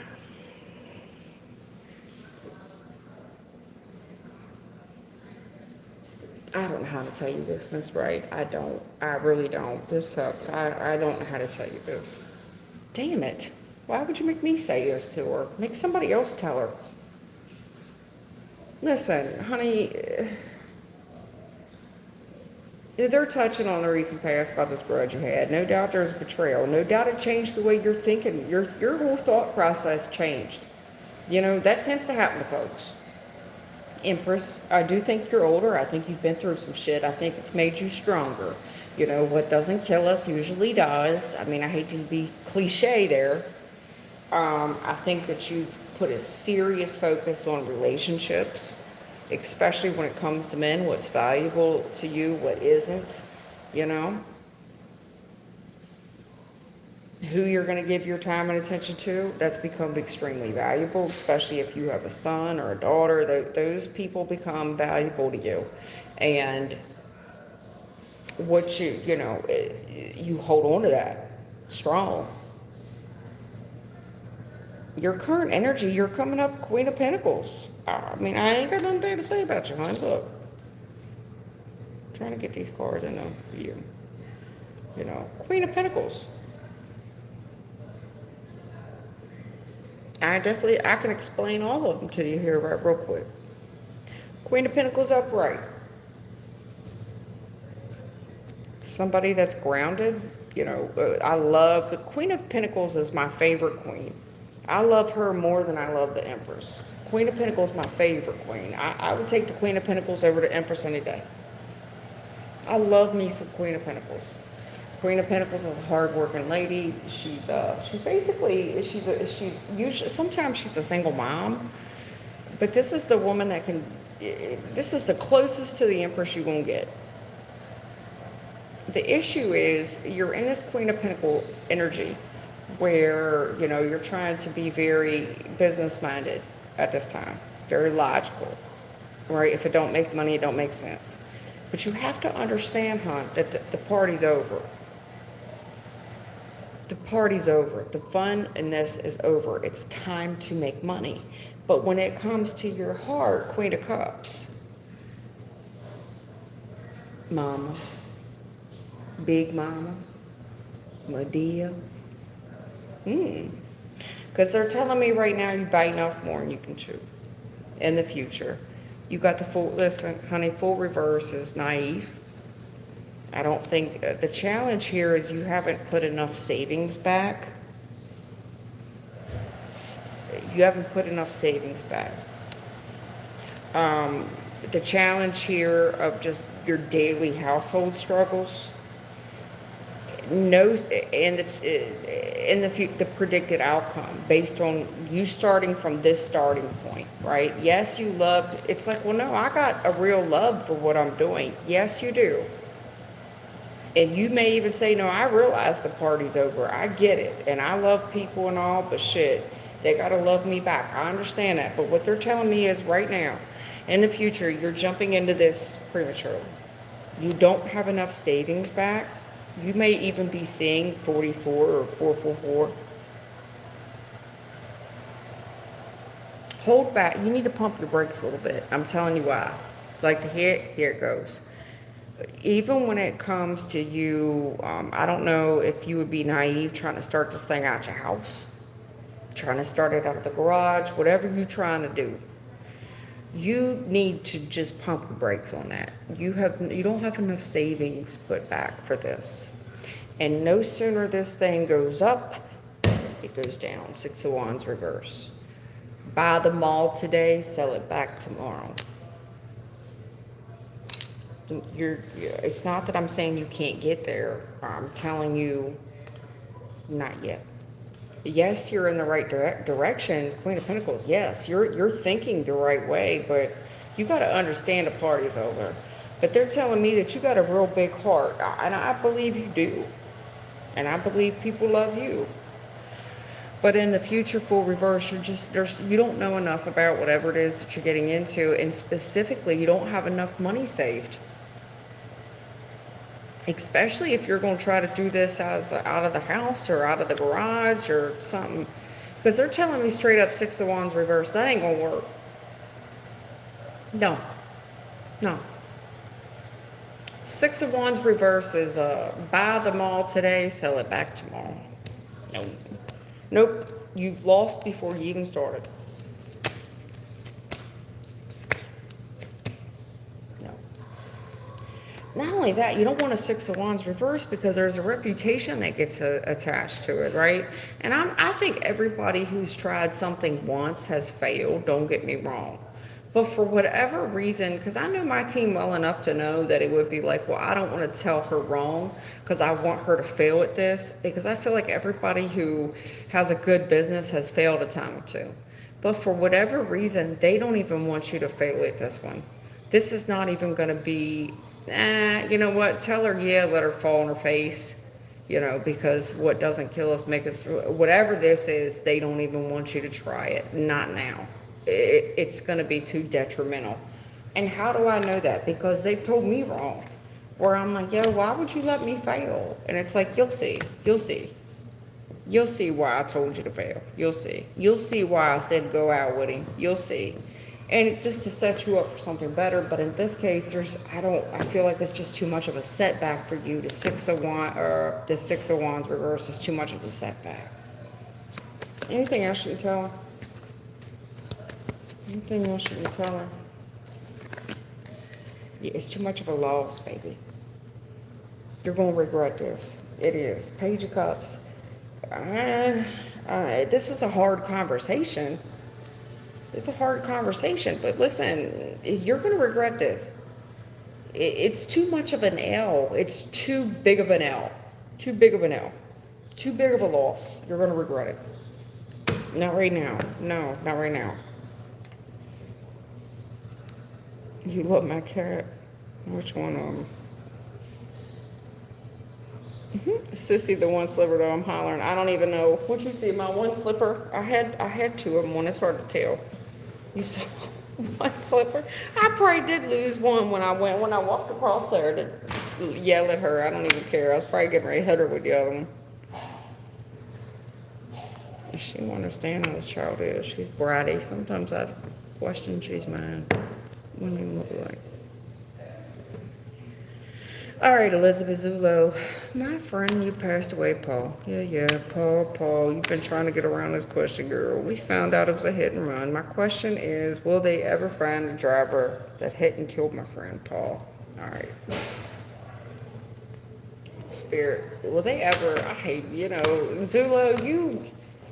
I don't know how to tell you this, Miss Wright. I don't. I really don't. This sucks. I don't know how to tell you this. Damn it. Why would you make me say this to her? Make somebody else tell her. Listen, honey, they're touching on the recent past about this grudge you had. No doubt there's betrayal. No doubt it changed the way you're thinking. Your whole thought process changed. That tends to happen to folks. Empress, I do think you're older. I think you've been through some shit. I think it's made you stronger. What doesn't kill us usually does. I hate to be cliche there. I think that you've put a serious focus on relationships, especially when it comes to men, what's valuable to you, what isn't, who you're going to give your time and attention to. That's become extremely valuable, especially if you have a son or a daughter. Those people become valuable to you. And what you hold on to that strong. Your current energy, you're coming up Queen of Pentacles. I ain't got nothing bad to say about you, honey. Look. trying to get these cards in a view. You know, Queen of Pentacles. I can explain all of them to you here right real quick. Queen of Pentacles upright. Somebody that's grounded. You know, I love the Queen of Pentacles is my favorite queen. I love her more than I love the Empress. Queen of Pentacles is my favorite queen. I would take the Queen of Pentacles over the Empress any day. I love me some Queen of Pentacles. Queen of Pentacles is a hard-working lady. She's usually, sometimes she's a single mom, but this is the woman that can, this is the closest to the Empress you're going to get. The issue is you're in this Queen of Pentacle energy where, you know, you're trying to be very business-minded at this time, very logical, right? If it don't make money, it don't make sense. But you have to understand, hon, that the party's over. The party's over. The fun in this is over. It's time to make money. But when it comes to your heart, Queen of Cups, Mama, Big Mama, Medea. Because they're telling me right now you're biting off more than you can chew. In the future. You got the full, listen, honey, full reverse is naive. I don't think, the challenge here is you haven't put enough savings back. You haven't put enough savings back. The challenge here of just your daily household struggles. No, and it's in the predicted outcome based on you starting from this starting point, right? Yes, you loved, it's like, well, no, I got a real love for what I'm doing. Yes, you do. And you may even say, no, I realize the party's over. I get it. And I love people and all, but shit, they got to love me back. I understand that. But what they're telling me is right now, in the future, you're jumping into this prematurely. You don't have enough savings back. You may even be seeing 44 or 444. Hold back. You need to pump your brakes a little bit. I'm telling you why. Like to hit, here it goes. Even when it comes to you, I don't know if you would be naive trying to start this thing out your house, trying to start it out of the garage, whatever you're trying to do. You need to just pump the brakes on that. You don't have enough savings put back for this. And no sooner this thing goes up, it goes down. Six of Wands reverse. Buy the mall today, sell it back tomorrow. It's not that I'm saying you can't get there. I'm telling you, not yet. Yes, you're in the right direction, Queen of Pentacles. Yes, you're thinking the right way, but you got to understand the party's over. But they're telling me that you got a real big heart, and I believe you do. And I believe people love you. But in the future, full reverse, you don't know enough about whatever it is that you're getting into, and specifically, you don't have enough money saved. Especially if you're going to try to do this as out of the house or out of the garage or something. Because they're telling me straight up Six of Wands reverse. That ain't going to work. No. No. Six of Wands reverse is buy the mall today, sell it back tomorrow. No. Nope. You've lost before you even started. Not only that, you don't want a Six of Wands reverse because there's a reputation that gets attached to it, right? And I think everybody who's tried something once has failed, don't get me wrong. But for whatever reason, because I know my team well enough to know that it would be like, well, I don't want to tell her wrong because I want her to fail at this, because I feel like everybody who has a good business has failed a time or two. But for whatever reason, they don't even want you to fail at this one. This is not even going to be... you know what, tell her, yeah, let her fall on her face, you know, because what doesn't kill us make us, whatever this is, they don't even want you to try it, not now. It's going to be too detrimental. And how do I know that? Because they've told me wrong, where I'm like, yo, why would you let me fail? And it's like, you'll see why I told you to fail. You'll see why I said go out with him. You'll see. and just to set you up for something better. But in this case, I feel like it's just too much of a setback for you. The Six of Wands reverse is too much of a setback. Anything else you can tell her? Anything else you can tell her? Yeah, it's too much of a loss, baby. You're going to regret this. It is. Page of Cups. This is a hard conversation. It's a hard conversation, but listen, you're going to regret this. It's too much of an L. It's too big of an L. Too big of an L. Too big of a loss. You're going to regret it. Not right now. No, not right now. You love my cat. Which one of them? Sissy, the one slipper though, I'm hollering. I don't even know. What you see, my one slipper? I had two of them. One, it's hard to tell. You saw one slipper? I probably did lose one when I walked across there to yell at her. I don't even care. I was probably getting ready to hit her with the other one. She won't understand how this child is. She's bratty. Sometimes I question she's mine. What do you look like? All right, Elizabeth Zulo. My friend, you passed away, Paul. Yeah, Paul. You've been trying to get around this question, girl. We found out it was a hit and run. My question is, will they ever find the driver that hit and killed my friend, Paul? All right. Spirit, will they ever? Zulo,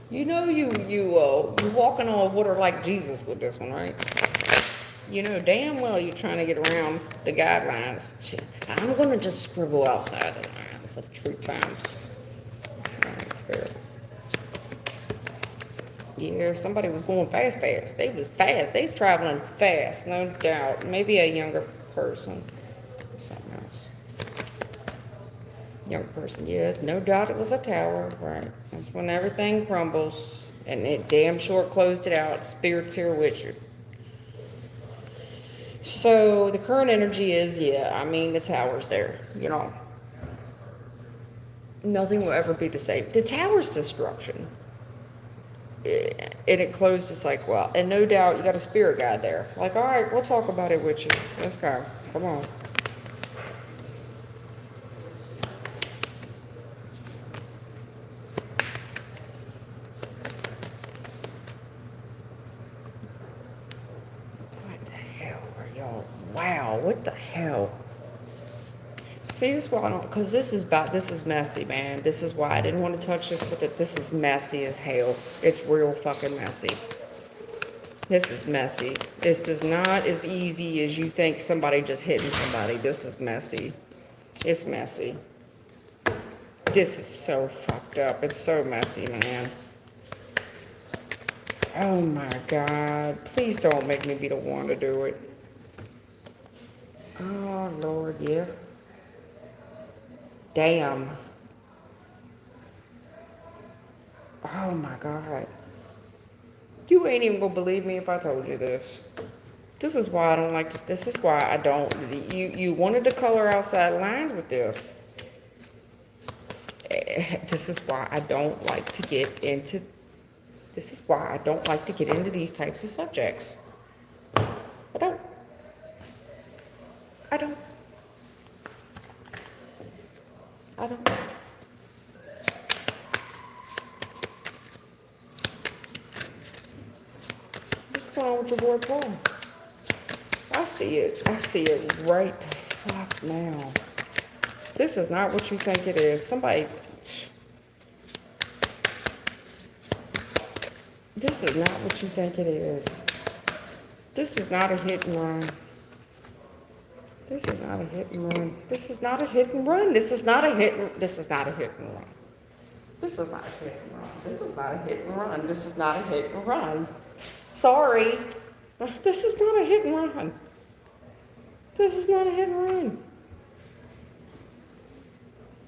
you're walking on water like Jesus with this one, right? You know damn well you're trying to get around the guidelines. I'm going to just scribble outside the lines of truth times. All right, Spirit. Yeah, somebody was going fast. They was fast. They was traveling fast, no doubt. Maybe a younger person. Something else. Younger person, yeah, no doubt it was a tower, right? That's when everything crumbles. And it damn sure closed it out. Spirit's here with you. So the current energy is, the tower's there, Nothing will ever be the same. The tower's destruction. And it closed just like, well, and no doubt you got a spirit guide there. Like, all right, we'll talk about it with you. Let's go. Come on. Wow, what the hell? See, this is why I don't, because this is messy, man. This is why I didn't want to touch this, but this is messy as hell. It's real fucking messy. This is messy. This is not as easy as you think somebody just hitting somebody. This is messy. It's messy. This is so fucked up. It's so messy, man. Oh my God. Please don't make me be the one to do it. Oh, Lord, yeah. Damn. Oh, my God. You ain't even gonna believe me if I told you this. This is why I don't like this. This is why I don't. You wanted to color outside lines with this. This is why I don't like to get into. This is why I don't like to get into these types of subjects. I don't. What's going on with your boy Paul? I see it right the fuck now. This is not what you think it is. This is not what you think it is. This is not a hit and run. This is not a hit and run. This is not a hit and run. This is not a hit and run. This is not a hit and run. This is not a hit and run. This is not a hit and run. This is not a hit and run. Sorry. This is not a hit and run. This is not a hit and run.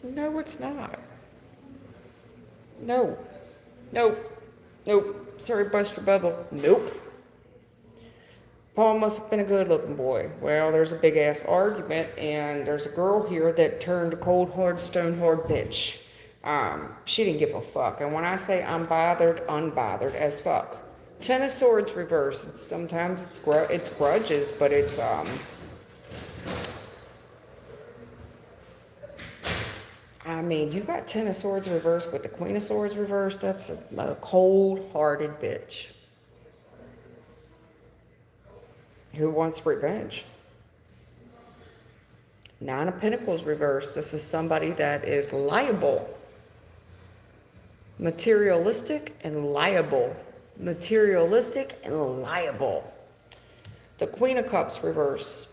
No, it's not. No. Nope. Sorry, bust your bubble. Nope. Paul must have been a good-looking boy. Well, there's a big-ass argument, and there's a girl here that turned a cold, hard, stone-hard bitch. She didn't give a fuck. And when I say unbothered as fuck. Ten of Swords reversed. Sometimes it's grudges, but it's I mean, you got Ten of Swords reversed with the Queen of Swords reversed. That's a cold-hearted bitch who wants revenge. Nine of Pentacles reversed. This is somebody that is liable. Materialistic and liable. Materialistic and liable. The Queen of Cups reversed.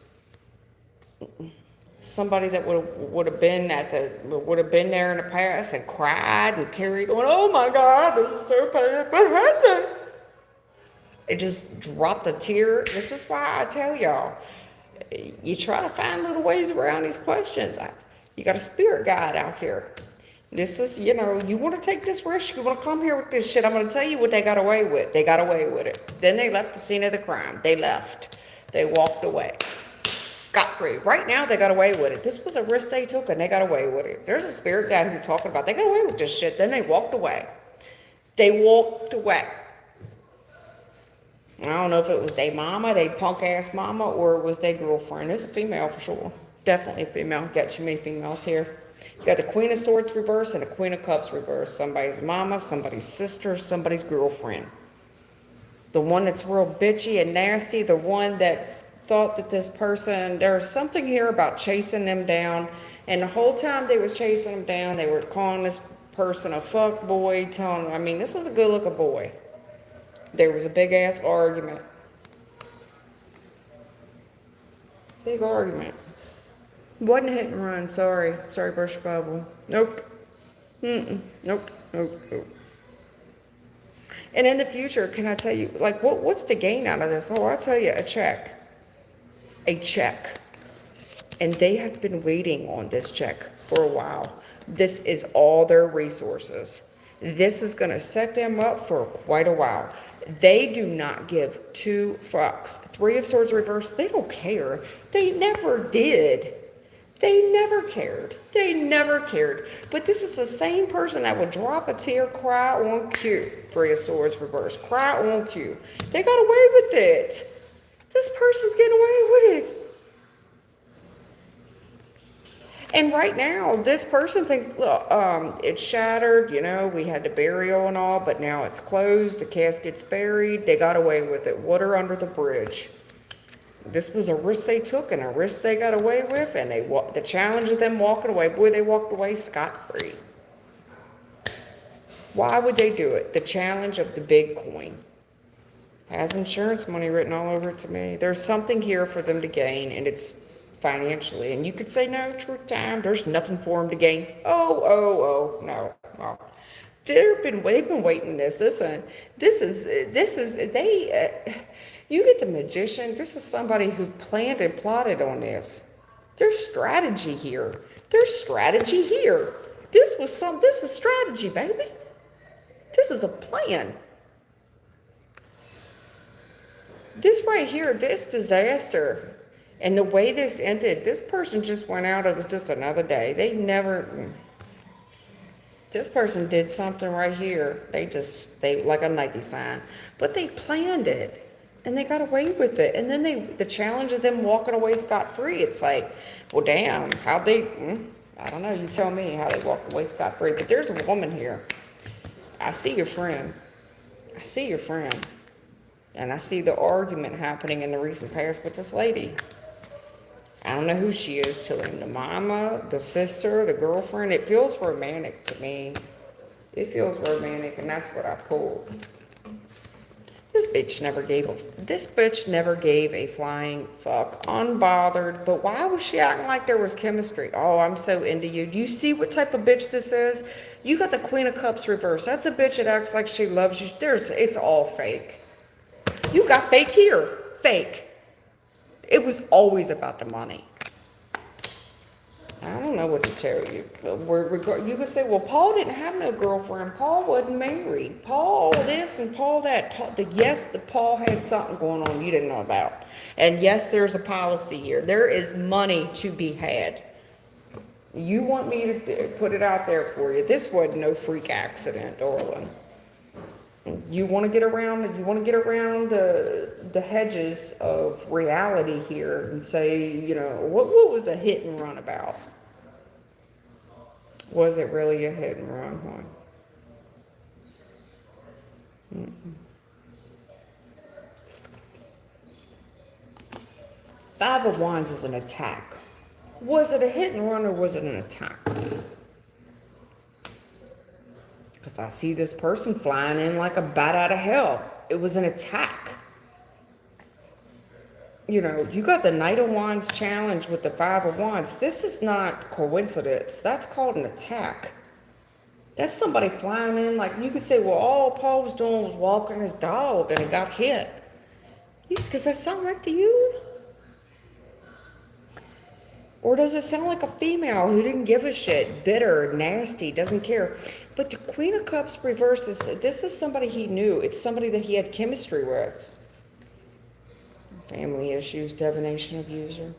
Somebody that would have been there in the past and cried and carried on. Oh my God, this is so bad, but happened. It just dropped a tear. This is why I tell y'all, you try to find little ways around these questions. You got a spirit guide out here. This is, you know, you want to take this risk. You want to come here with this shit. I'm going to tell you what they got away with. They got away with it. Then they left the scene of the crime. They left. They walked away. Scot-free. Right now, they got away with it. This was a risk they took, and they got away with it. There's a spirit guide who's talking about they got away with this shit. Then they walked away. They walked away. I don't know if it was their mama, their punk-ass mama, or it was their girlfriend. It's a female for sure. Definitely a female. Got too many females here. You got the Queen of Swords reverse and the Queen of Cups reverse. Somebody's mama, somebody's sister, somebody's girlfriend. The one that's real bitchy and nasty, the one that thought that this person, there's something here about chasing them down, and the whole time they was chasing them down, they were calling this person a fuck boy, telling them, I mean, this is a good looking boy. There was a big ass argument. Big argument. Wasn't a hit and run, sorry. Sorry, Brush Bubble. Nope. Nope. Nope. Nope. And in the future, can I tell you, like, what's the gain out of this? Oh, I'll tell you, a check. A check. And they have been waiting on this check for a while. This is all their resources. This is going to set them up for quite a while. They do not give two fucks. Three of Swords reversed, they don't care. They never did. They never cared. They never cared. But this is the same person that would drop a tear, cry on cue. Three of Swords reversed, cry on cue. They got away with it. This person's getting away with it. And right now, this person thinks, look, it's shattered, you know, we had the burial and all, but now it's closed, the casket's buried, they got away with it. Water under the bridge. This was a risk they took and a risk they got away with, and the challenge of them walking away, boy, they walked away scot-free. Why would they do it? The challenge of the big coin. Has insurance money written all over it to me. There's something here for them to gain, and it's financially. And you could say, no, truth time, there's nothing for them to gain. No. They've been waiting this. You get the Magician. This is somebody who planned and plotted on this. There's strategy here. This is strategy, baby. This is a plan. This right here, this disaster, and the way this ended, this person just went out, it was just another day. This person did something right here. They like a Nike sign, but they planned it and they got away with it. And then the challenge of them walking away scot-free, it's like, well, damn, I don't know, you tell me how they walked away scot-free. But there's a woman here. I see your friend. And I see the argument happening in the recent past with this lady. I don't know who she is to him. The mama, the sister, the girlfriend. It feels romantic to me. It feels romantic, and that's what I pulled. This bitch never gave a flying fuck. Unbothered. But why was she acting like there was chemistry? Oh, I'm so into you. Do you see what type of bitch this is? You got the Queen of Cups reversed. That's a bitch that acts like she loves you. It's all fake. You got fake here. Fake. It was always about the money. I don't know what to tell you. You could say, well, Paul didn't have no girlfriend. Paul wasn't married. Paul this and Paul that. Yes, Paul had something going on you didn't know about. And yes, there's a policy here. There is money to be had. You want me to put it out there for you. This wasn't no freak accident, darling. You want to get around. You want to get around the hedges of reality here and say, you know, what was a hit and run about? Was it really a hit and run, huh? 5 of Wands is an attack. Was it a hit and run or was it an attack? Because I see this person flying in like a bat out of hell. It was an attack. You know, you got the Knight of Wands challenge with the 5 of Wands. This is not coincidence. That's called an attack. That's somebody flying in. Like, you could say, well, all Paul was doing was walking his dog and he got hit. Does that sound right to you? Or does it sound like a female who didn't give a shit, bitter, nasty, doesn't care? But the Queen of Cups reverses, this is somebody he knew. It's somebody that he had chemistry with. Family issues, divination abuser.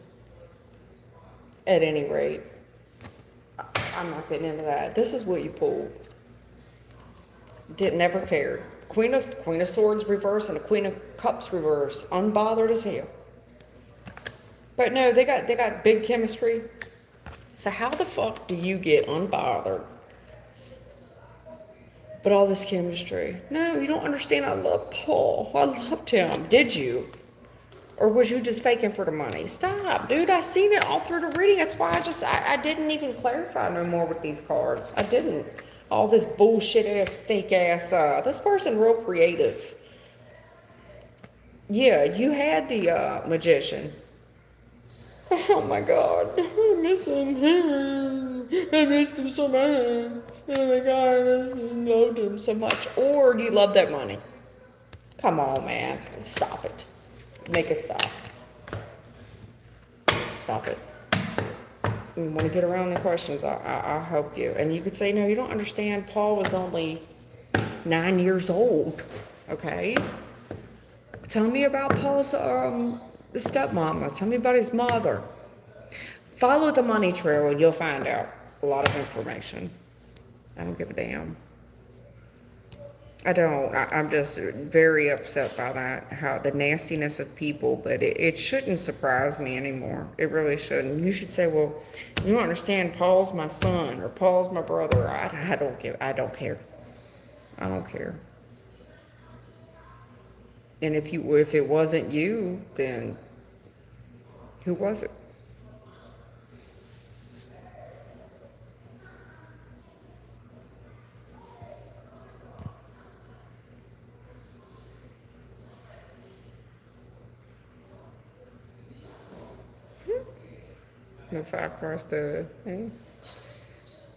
At any rate, I'm not getting into that. This is what you pulled. Never cared. Queen of Swords reverse and a Queen of Cups reverse. Unbothered as hell. But no, they got big chemistry. So how the fuck do you get unbothered? But all this chemistry. No, you don't understand. I love Paul. I loved him. Did you? Or was you just faking for the money? Stop, dude. I seen it all through the reading. That's why I didn't even clarify no more with these cards. I didn't. All this bullshit ass, fake ass, this person real creative. Yeah, you had the Magician. Oh my God, I miss him. I missed him so much. Oh my God, I loved him so much. Or do you love that money? Come on, man. Stop it. Make it stop. Stop it. You want to get around the questions, I'll help you. And you could say, no, you don't understand. Paul was only 9 years old. Okay? Tell me about Paul's stepmama. Tell me about his mother. Follow the money trail and you'll find out a lot of information. I don't give a damn. I don't. I'm just very upset by that, how the nastiness of people, but it shouldn't surprise me anymore. It really shouldn't. You should say, well, you don't understand, Paul's my son or Paul's my brother. I don't care. I don't care. And if it wasn't you, then who was it? No 5 cards to, hey.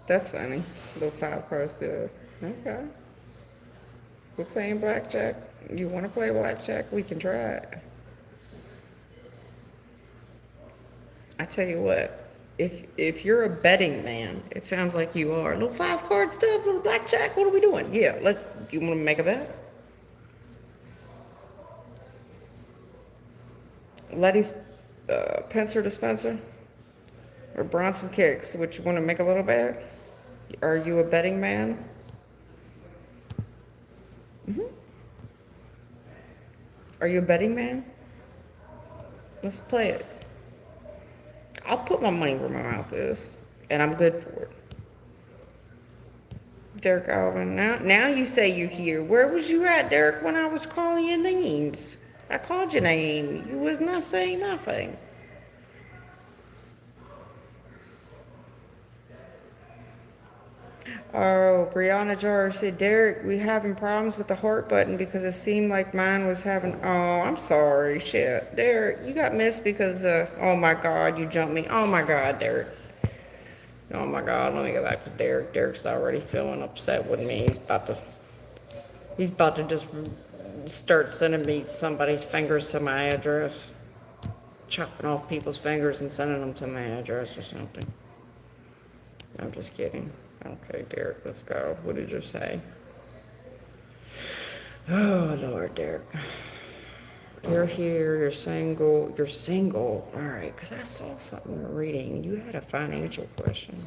That's funny. Little 5 cards to, okay. We're playing blackjack. You want to play blackjack? We can try it. I tell you what, if you're a betting man, it sounds like you are. Little 5 card stuff, little blackjack, what are we doing? Yeah, you want to make a bet? Letty's pincer dispenser? Or Bronson Kicks, which you want to make a little bet? Are you a betting man? Are you a betting man? Let's play it. I'll put my money where my mouth is, and I'm good for it. Derek Alvin, now you say you're here. Where was you at, Derek, when I was calling your names? I called your name. You was not saying nothing. Oh, Brianna Jar said, Derek, we having problems with the heart button because it seemed like mine was having, oh, I'm sorry, shit. Derek, you got missed because, oh my God, you jumped me. Oh my God, Derek. Oh my God, let me go back to Derek. Derek's already feeling upset with me. He's about to just start sending me somebody's fingers to my address. Chopping off people's fingers and sending them to my address or something. I'm just kidding. Okay, Derek, let's go. What did you say? Oh, Lord, Derek. You're here, you're single. All right, because I saw something in the reading. You had a financial question.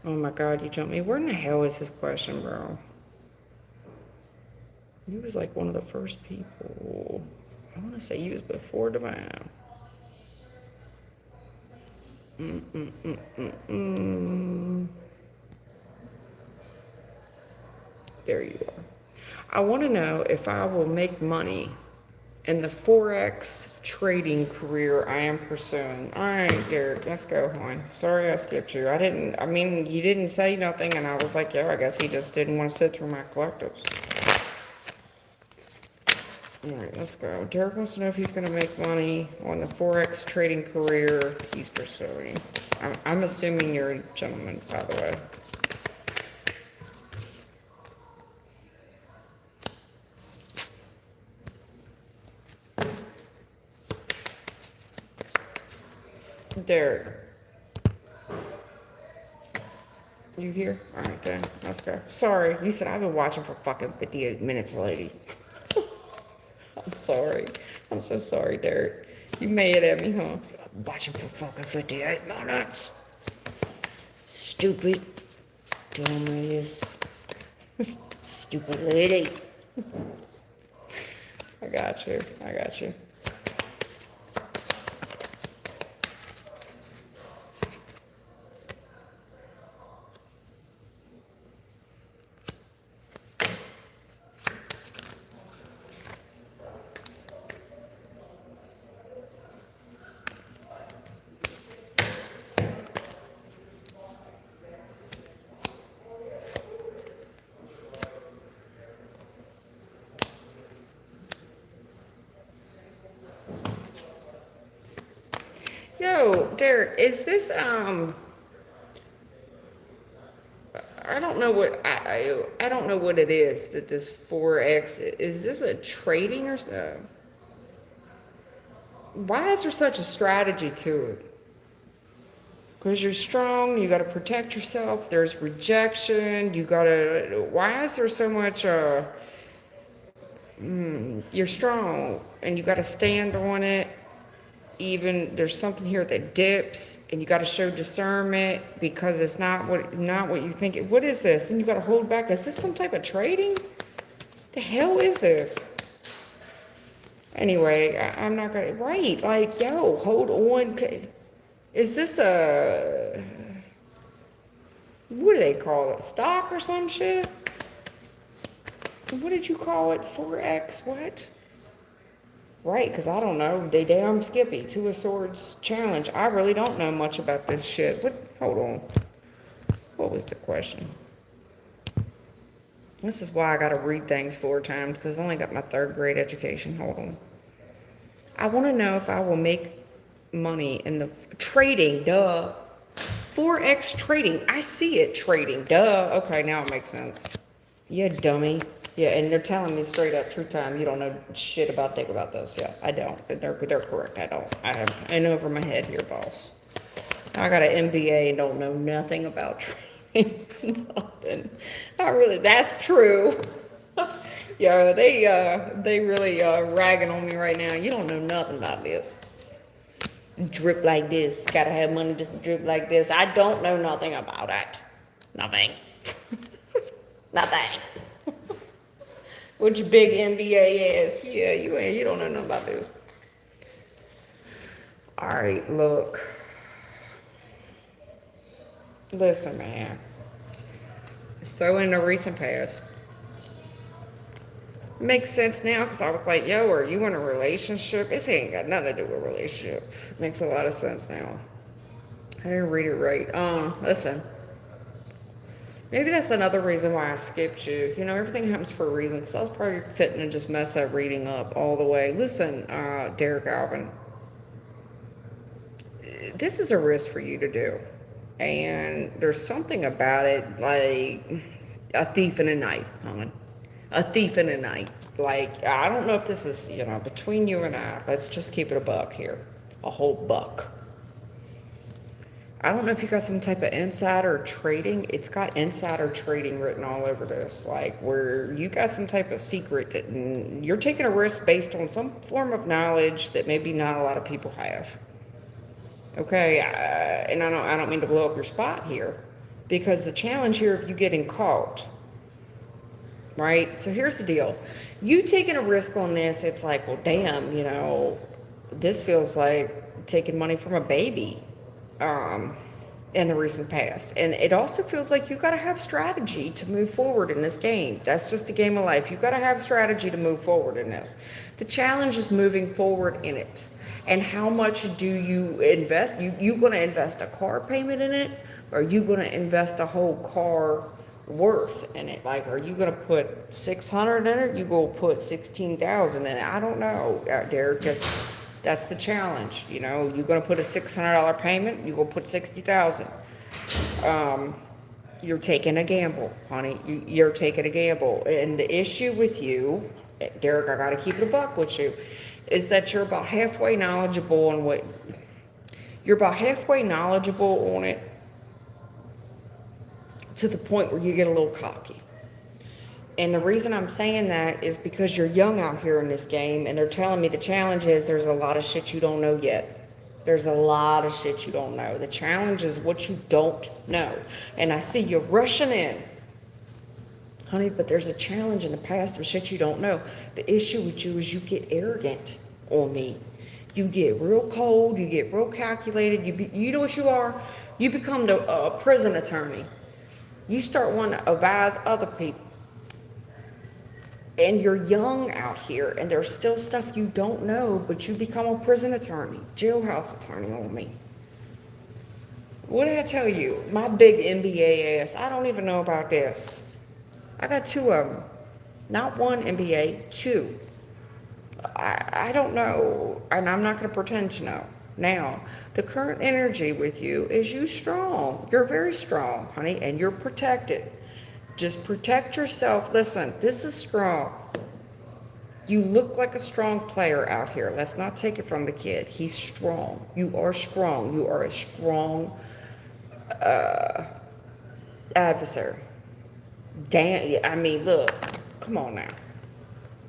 Oh, my God, you jumped me. Where in the hell is this question, bro? He was like one of the first people. I want to say he was before Divine. Mm. There you are. I want to know if I will make money in the Forex trading career I am pursuing. All right, Derek, let's go, hon. Sorry I skipped you. I mean, you didn't say nothing, and I was like, yeah, I guess he just didn't want to sit through my collectives. All right, let's go. Derek wants to know if he's going to make money on the Forex trading career he's pursuing. I'm assuming you're a gentleman, by the way. Derek, you here? All right, then. Let's go. Sorry, you said I've been watching for fucking 58 minutes, lady. I'm sorry. I'm so sorry, Derek. You mad at me, huh? I'm watching for fucking 58 minutes. Stupid. Dumbass. Stupid lady. I got you. I got you. Yo, Derek, is this I don't know what I don't know what it is that this 4X is. This a trading or so? Why is there such a strategy to it? Because you're strong, you got to protect yourself. There's rejection. You got to. Why is there so much? You're strong, and you got to stand on it. Even there's something here that dips, and you got to show discernment because it's not what you think. What is this? And you got to hold back. Is this some type of trading? The hell is this? Anyway, I'm not gonna. Right, like yo, hold on. Is this a what do they call it? Stock or some shit? What did you call it? 4X? What? Right, because I don't know. They damn Skippy. Two of Swords challenge. I really don't know much about this shit. What? Hold on. What was the question? This is why I gotta read things 4 times because I only got my 3rd grade education. Hold on. I want to know if I will make money in the trading. Duh. 4X trading. I see it trading. Duh. Okay, now it makes sense. Yeah, dummy. Yeah, and they're telling me straight up, true time, you don't know shit about dick about this. Yeah, I don't. They're correct. I don't. I have in over my head here, boss. I got an MBA and don't know nothing about trading. Nothing. Not really. That's true. Yeah, they really ragging on me right now. You don't know nothing about this. Drip like this. Gotta have money just to drip like this. I don't know nothing about it. Nothing. Nothing. What your big MBA is. Yeah, you don't know nothing about this. Alright, look. Listen, man. So in the recent past. Makes sense now because I was like, yo, are you in a relationship? This ain't got nothing to do with a relationship. Makes a lot of sense now. I didn't read it right. Listen. Maybe that's another reason why I skipped you. You know, everything happens for a reason because I was probably fitting to just mess that reading up all the way. Listen, Derek Alvin, this is a risk for you to do. And there's something about it like a thief in the night, hon. A thief in the night. Like, I don't know if this is, you know, between you and I, let's just keep it a buck here. A whole buck. I don't know if you got some type of insider trading. It's got insider trading written all over this. Like, where you got some type of secret that you're taking a risk based on some form of knowledge that maybe not a lot of people have. Okay, and I don't mean to blow up your spot here, because the challenge here of you getting caught right? So here's the deal. You taking a risk on this, it's like, well, damn, this feels like taking money from a baby um, in the recent past. And it also feels like you got to have strategy to move forward in this game. That's just a game of life. You got to have strategy to move forward in this. The challenge is moving forward in it. And how much do you invest? You going to invest a car payment in it? Or are you going to invest a whole car worth in it? Like, are you going to put 600 in it? You go put 16,000 in it? I don't know, Derek. That's the challenge. You're going to put a $600 payment. You go put 60,000. You're taking a gamble, honey. You're taking a gamble. And the issue with you, Derek, I got to keep it a buck with you, is that you're about halfway knowledgeable on what. You're about halfway knowledgeable on it to the point where you get a little cocky. And the reason I'm saying that is because you're young out here in this game, and they're telling me the challenge is there's a lot of shit you don't know yet. There's a lot of shit you don't know. The challenge is what you don't know. And I see you rushing in. Honey, but there's a challenge in the past of shit you don't know. The issue with you is you get arrogant on me. You get real cold. You get real calculated. You know what you are? You become the prison attorney. You start wanting to advise other people. And you're young out here, and there's still stuff you don't know, but you become a prison attorney, jailhouse attorney on me. What did I tell you? My big MBA ass, I don't even know about this. I got 2 of them. Not 1 MBA, 2. I don't know, and I'm not going to pretend to know. Now, the current energy with you is you strong. You're very strong, honey, and you're protected. Just protect yourself. Listen, this is strong. You look like a strong player out here. Let's not take it from the kid. He's strong. You are strong. You are a strong adversary. Damn, I mean, look, come on now.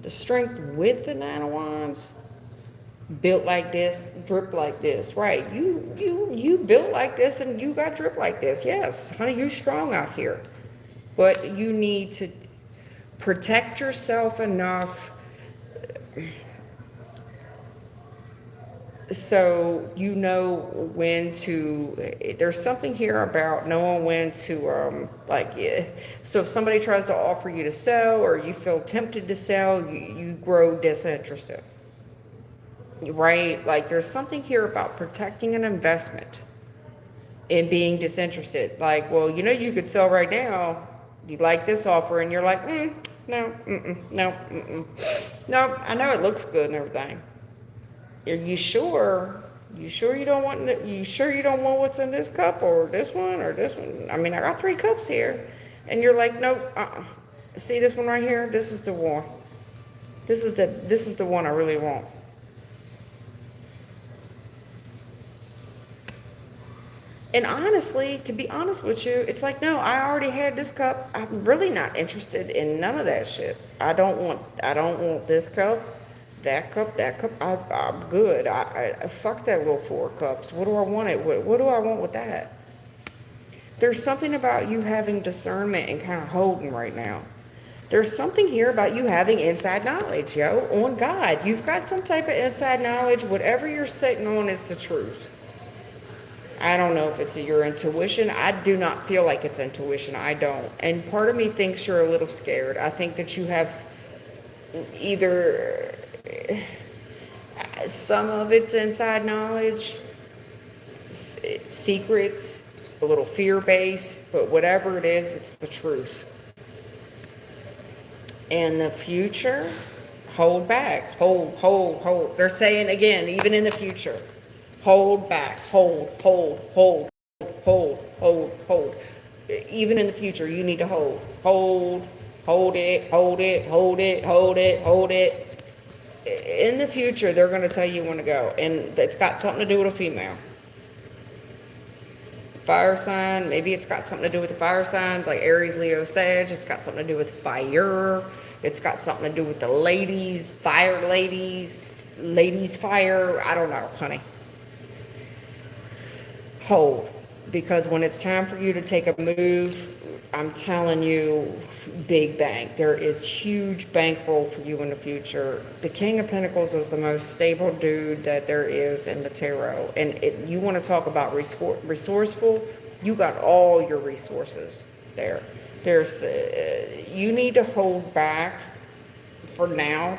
The strength with the 9 of Wands, built like this, drip like this, right? You built like this, and you got drip like this. Yes, honey, you're strong out here. But you need to protect yourself enough so you know when to. There's something here about knowing when to, so if somebody tries to offer you to sell, or you feel tempted to sell, you grow disinterested, right? Like, there's something here about protecting an investment and being disinterested. Like, well, you could sell right now. You like this offer, and you're like, no, no, I know it looks good and everything. Are you sure? You sure you don't want? You sure you don't want what's in this cup, or this one, or this one? I mean, I got 3 cups here, and you're like, nope. See this one right here? This is the one. This is the one I really want. And honestly, to be honest with you, it's like, no, I already had this cup. I'm really not interested in none of that shit. I don't want this cup, that cup. I'm good. I fuck that little 4 cups. What do I want it with? What do I want with that? There's something about you having discernment and kind of holding right now. There's something here about you having inside knowledge, on God. You've got some type of inside knowledge. Whatever you're sitting on is the truth. I don't know if it's your intuition. I do not feel like it's intuition. I don't. And part of me thinks you're a little scared. I think that you have either some of it's inside knowledge, secrets, a little fear-based, but whatever it is, it's the truth. In the future, hold back. Hold. They're saying again, even in the future. Hold back, hold. Even in the future, you need to hold. Hold it. In the future, they're going to tell you when to go. And it's got something to do with a female. Fire sign, maybe it's got something to do with the fire signs, like Aries, Leo, Sag. It's got something to do with fire. It's got something to do with the ladies, fire ladies fire. I don't know, honey. Hold, because when it's time for you to take a move, I'm telling you, big bank. There is huge bankroll for you in the future. The King of Pentacles is the most stable dude that there is in the tarot. And you want to talk about resourceful, you got all your resources there. There's, you need to hold back for now.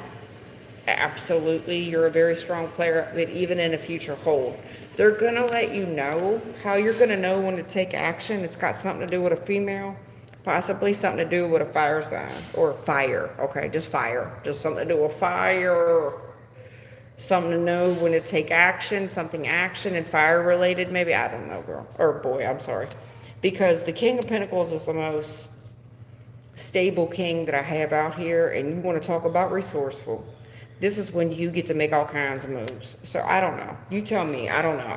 Absolutely, you're a very strong player, but even in a future hold, they're gonna let you know. How you're gonna know when to take action, it's got something to do with a female, possibly something to do with a fire sign, or fire, okay, just fire, just something to do with fire, something to know when to take action, something action and fire related, maybe, I don't know, girl, or boy, I'm sorry. Because the King of Pentacles is the most stable king that I have out here, and you want to talk about resourceful. This is when you get to make all kinds of moves. So I don't know. You tell me. I don't know.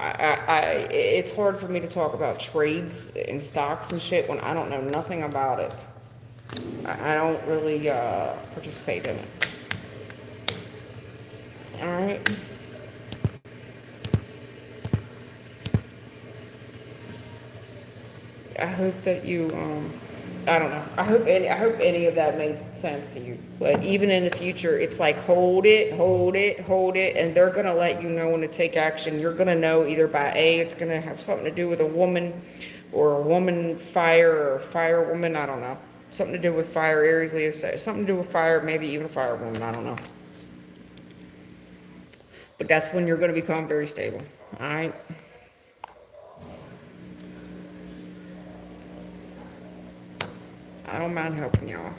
It's hard for me to talk about trades and stocks and shit when I don't know nothing about it. I don't really participate in it. All right. I hope that you I don't know. I hope any of that made sense to you. But even in the future, it's like hold it, hold it, hold it, and they're gonna let you know when to take action. You're gonna know either by it's gonna have something to do with a woman, or a woman fire, or fire woman. I don't know. Something to do with fire, Aries, Leo, something to do with fire, maybe even a fire woman. I don't know. But that's when you're gonna become very stable. All right. I don't mind helping y'all.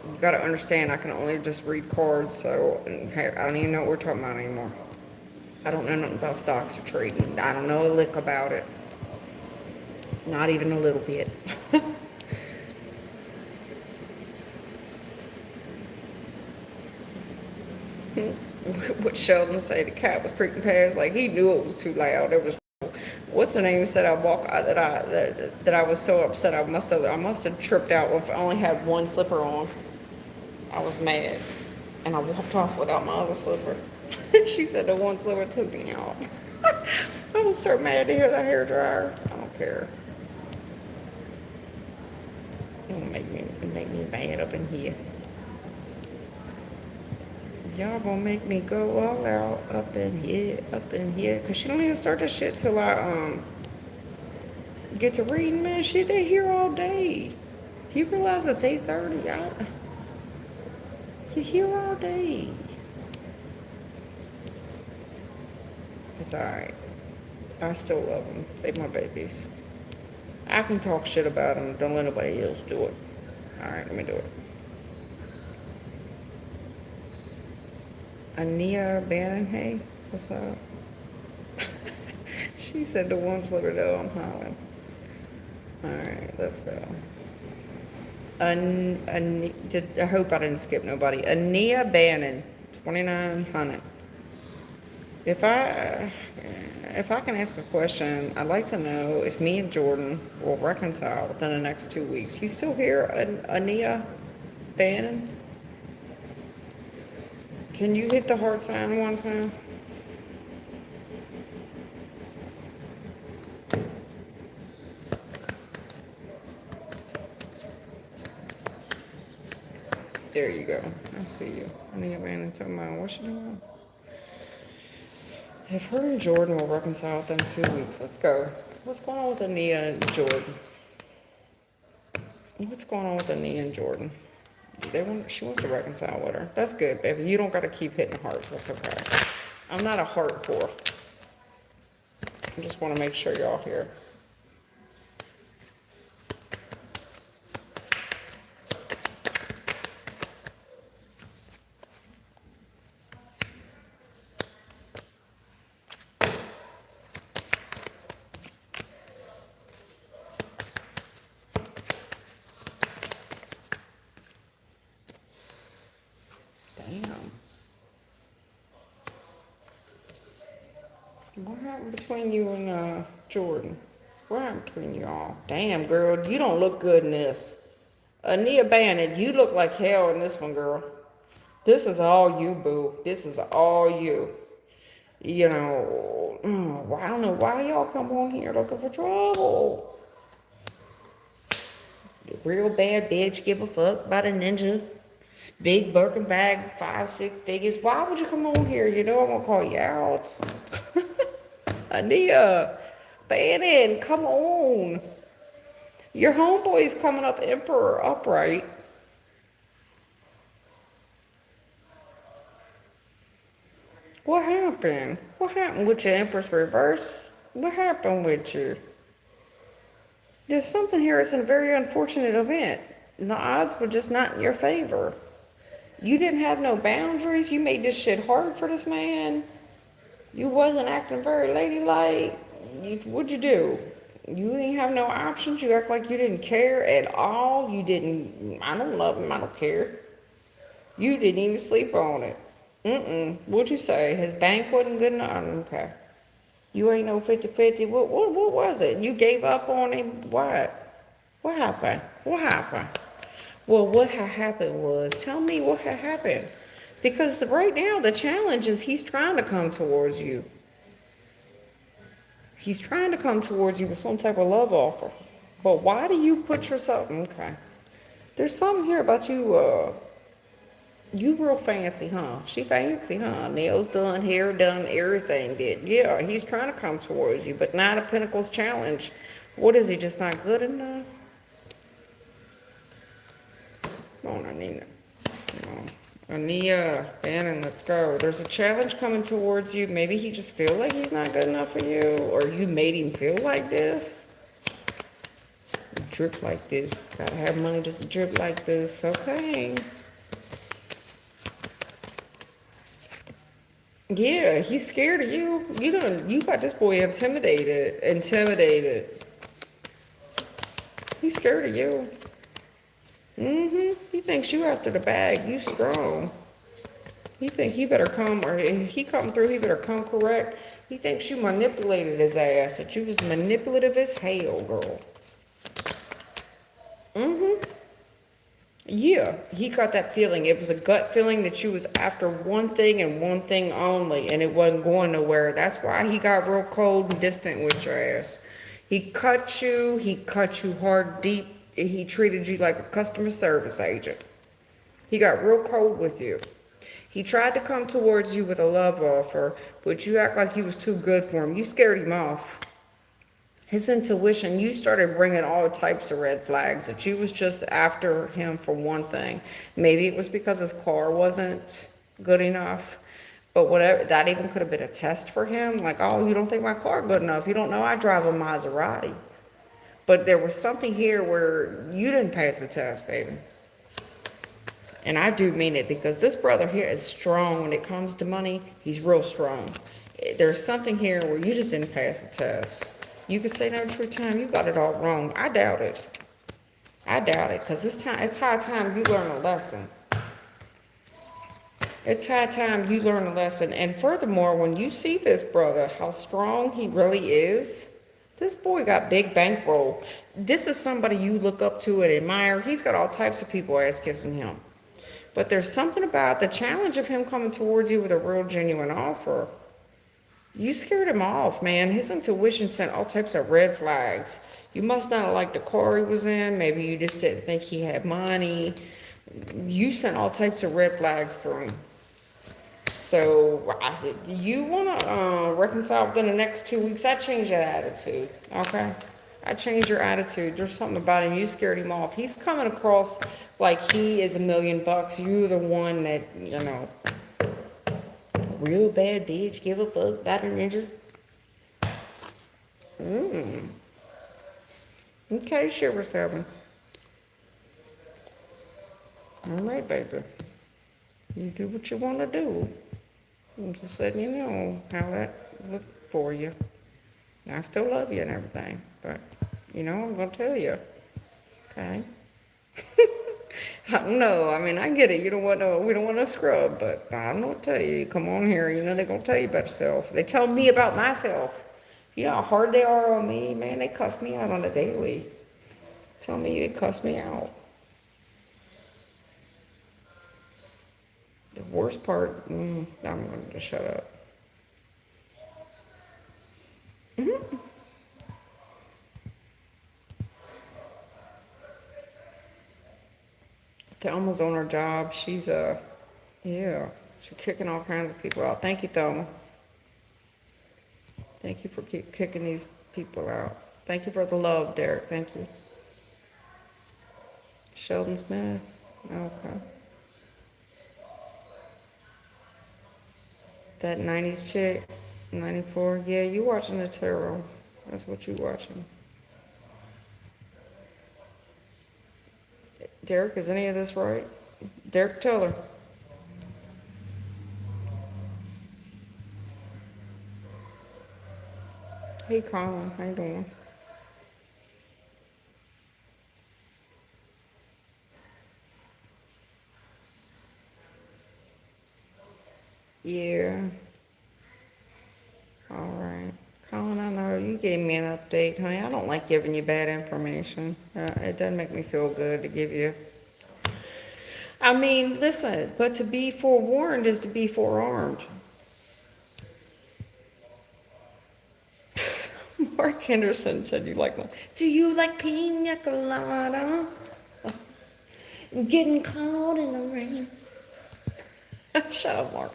You gotta understand, I can only just read cards, so I don't even know what we're talking about anymore. I don't know nothing about stocks or trading. I don't know a lick about it. Not even a little bit. What Sheldon say? The cat was creeping past, like he knew it was too loud. It was. What's her name said that I was so upset I must have tripped out if I only had one slipper on. I was mad, and I walked off without my other slipper. She said the one slipper took me out. I was so mad to hear that hair dryer. I don't care. It'll make me mad up in here. Y'all gonna make me go all out up in here. Cause she don't even start that shit till I get to reading, man. Shit, they here all day. You realize it's 8:30, y'all? You're here all day. It's alright. I still love them. They my babies. I can talk shit about them. Don't let nobody else do it. Alright, let me do it. Ania Bannon, hey, what's up? She said the one slipper though, I'm hollering. Alright, let's go. I hope I didn't skip nobody. Ania Bannon, 2900. If I can ask a question, I'd like to know if me and Jordan will reconcile within the next 2 weeks. You still here, Ania Bannon? Can you hit the heart sign one time? There you go. I see you. Ania Bannon talking about what you doing? If her and Jordan will reconcile within 2 weeks, let's go. What's going on with Ania and Jordan? What's going on with Ania and Jordan? She wants to reconcile with her. That's good, baby. You don't got to keep hitting hearts. That's okay. I'm not a heart whore. I just want to make sure y'all here. Damn. What happened between you and Jordan? What happened between y'all? Damn, girl, you don't look good in this. Ania Bannon, you look like hell in this one, girl. This is all you, boo. This is all you. You know, I don't know why y'all come on here looking for trouble. real bad bitch, give a fuck about a ninja. Big Birkin bag, 5, 6 figures. Why would you come on here? You know I'm gonna call you out. Ania, Bannon, come on. Your homeboy's coming up Emperor upright. What happened? What happened with your Empress reverse? What happened with you? There's something here. It's a very unfortunate event. The odds were just not in your favor. You didn't have no boundaries. You made this shit hard for this man. You wasn't acting very ladylike. What'd you do? You didn't have no options. You act like you didn't care at all. You didn't, I don't love him. I don't care. You didn't even sleep on it. What'd you say? His bank wasn't good enough? Okay. You ain't no 50-50. What was it? You gave up on him? What? What happened? What happened? Well, what had happened was, tell me what had happened. Because right now, the challenge is he's trying to come towards you. He's trying to come towards you with some type of love offer. But why do you put yourself, okay. There's something here about you, you real fancy, huh? She fancy, huh? Nails done, hair done, everything did. Yeah, he's trying to come towards you, but Knight of Pentacles challenge. What is he, just not good enough? Come on, Anina. Come on. Ania, Bannon, let's go. There's a challenge coming towards you. Maybe he just feel like he's not good enough for you, or you made him feel like this. Drip like this. Gotta have money just to drip like this. Okay. Yeah, he's scared of you. You got this boy intimidated. Intimidated. He's scared of you. He thinks you after the bag. You strong. He think he better come, or if he come through, he better come correct. He thinks you manipulated his ass, that you was manipulative as hell, girl. Yeah, he got that feeling. It was a gut feeling that you was after one thing and one thing only, and it wasn't going nowhere. That's why he got real cold and distant with your ass. He cut you hard, deep. He treated you like a customer service agent. He got real cold with you. He tried to come towards you with a love offer, but you act like you was too good for him. You scared him off. His intuition, you started bringing all types of red flags, that you was just after him for one thing. Maybe it was because his car wasn't good enough, but whatever, that even could have been a test for him. Like, oh, you don't think my car good enough. You don't know I drive a Maserati. But there was something here where you didn't pass the test, baby. And I do mean it, because this brother here is strong when it comes to money. He's real strong. There's something here where you just didn't pass the test. You could say no true time, you got it all wrong. I doubt it. I doubt it, because it's high time you learn a lesson. It's high time you learn a lesson. And furthermore, when you see this brother, how strong he really is, this boy got big bankroll. This is somebody you look up to and admire. He's got all types of people ass kissing him. But there's something about the challenge of him coming towards you with a real genuine offer. You scared him off, man. His intuition sent all types of red flags. You must not have liked the car he was in. Maybe you just didn't think he had money. You sent all types of red flags through him. So you want to reconcile within the next 2 weeks. I changed that attitude, okay? I changed your attitude. There's something about him. You scared him off. He's coming across like he is $1,000,000. You're the one that, you know, real bad bitch, give a fuck about a ninja. Okay, Shiver 7. All right, baby. You do what you want to do. I'm just letting you know how that looked for you. I still love you and everything, but, you know, I'm going to tell you. Okay? I don't know. I mean, I get it. You don't want no, we don't want no scrub, but I don't know what to tell you. Come on here. You know, they're going to tell you about yourself. They tell me about myself. You know how hard they are on me? Man, they cuss me out on the daily. Tell me they cuss me out. The worst part, I'm going to shut up. Thelma's on her job. She's yeah, she's kicking all kinds of people out. Thank you, Thelma. Thank you for kicking these people out. Thank you for the love, Derek. Thank you. Sheldon Smith. Okay. That 90s chick, 94. Yeah, you watching the tarot. That's what you watching. Derek, is any of this right? Derek, tell her. Hey, Colin. How you doing? Yeah. All right. Colin, I know you gave me an update, honey. I don't like giving you bad information. It doesn't make me feel good to give you. I mean, listen, but to be forewarned is to be forearmed. Mark Henderson said you like one. Do you like pina colada? Getting caught in the rain. Shut up, Mark.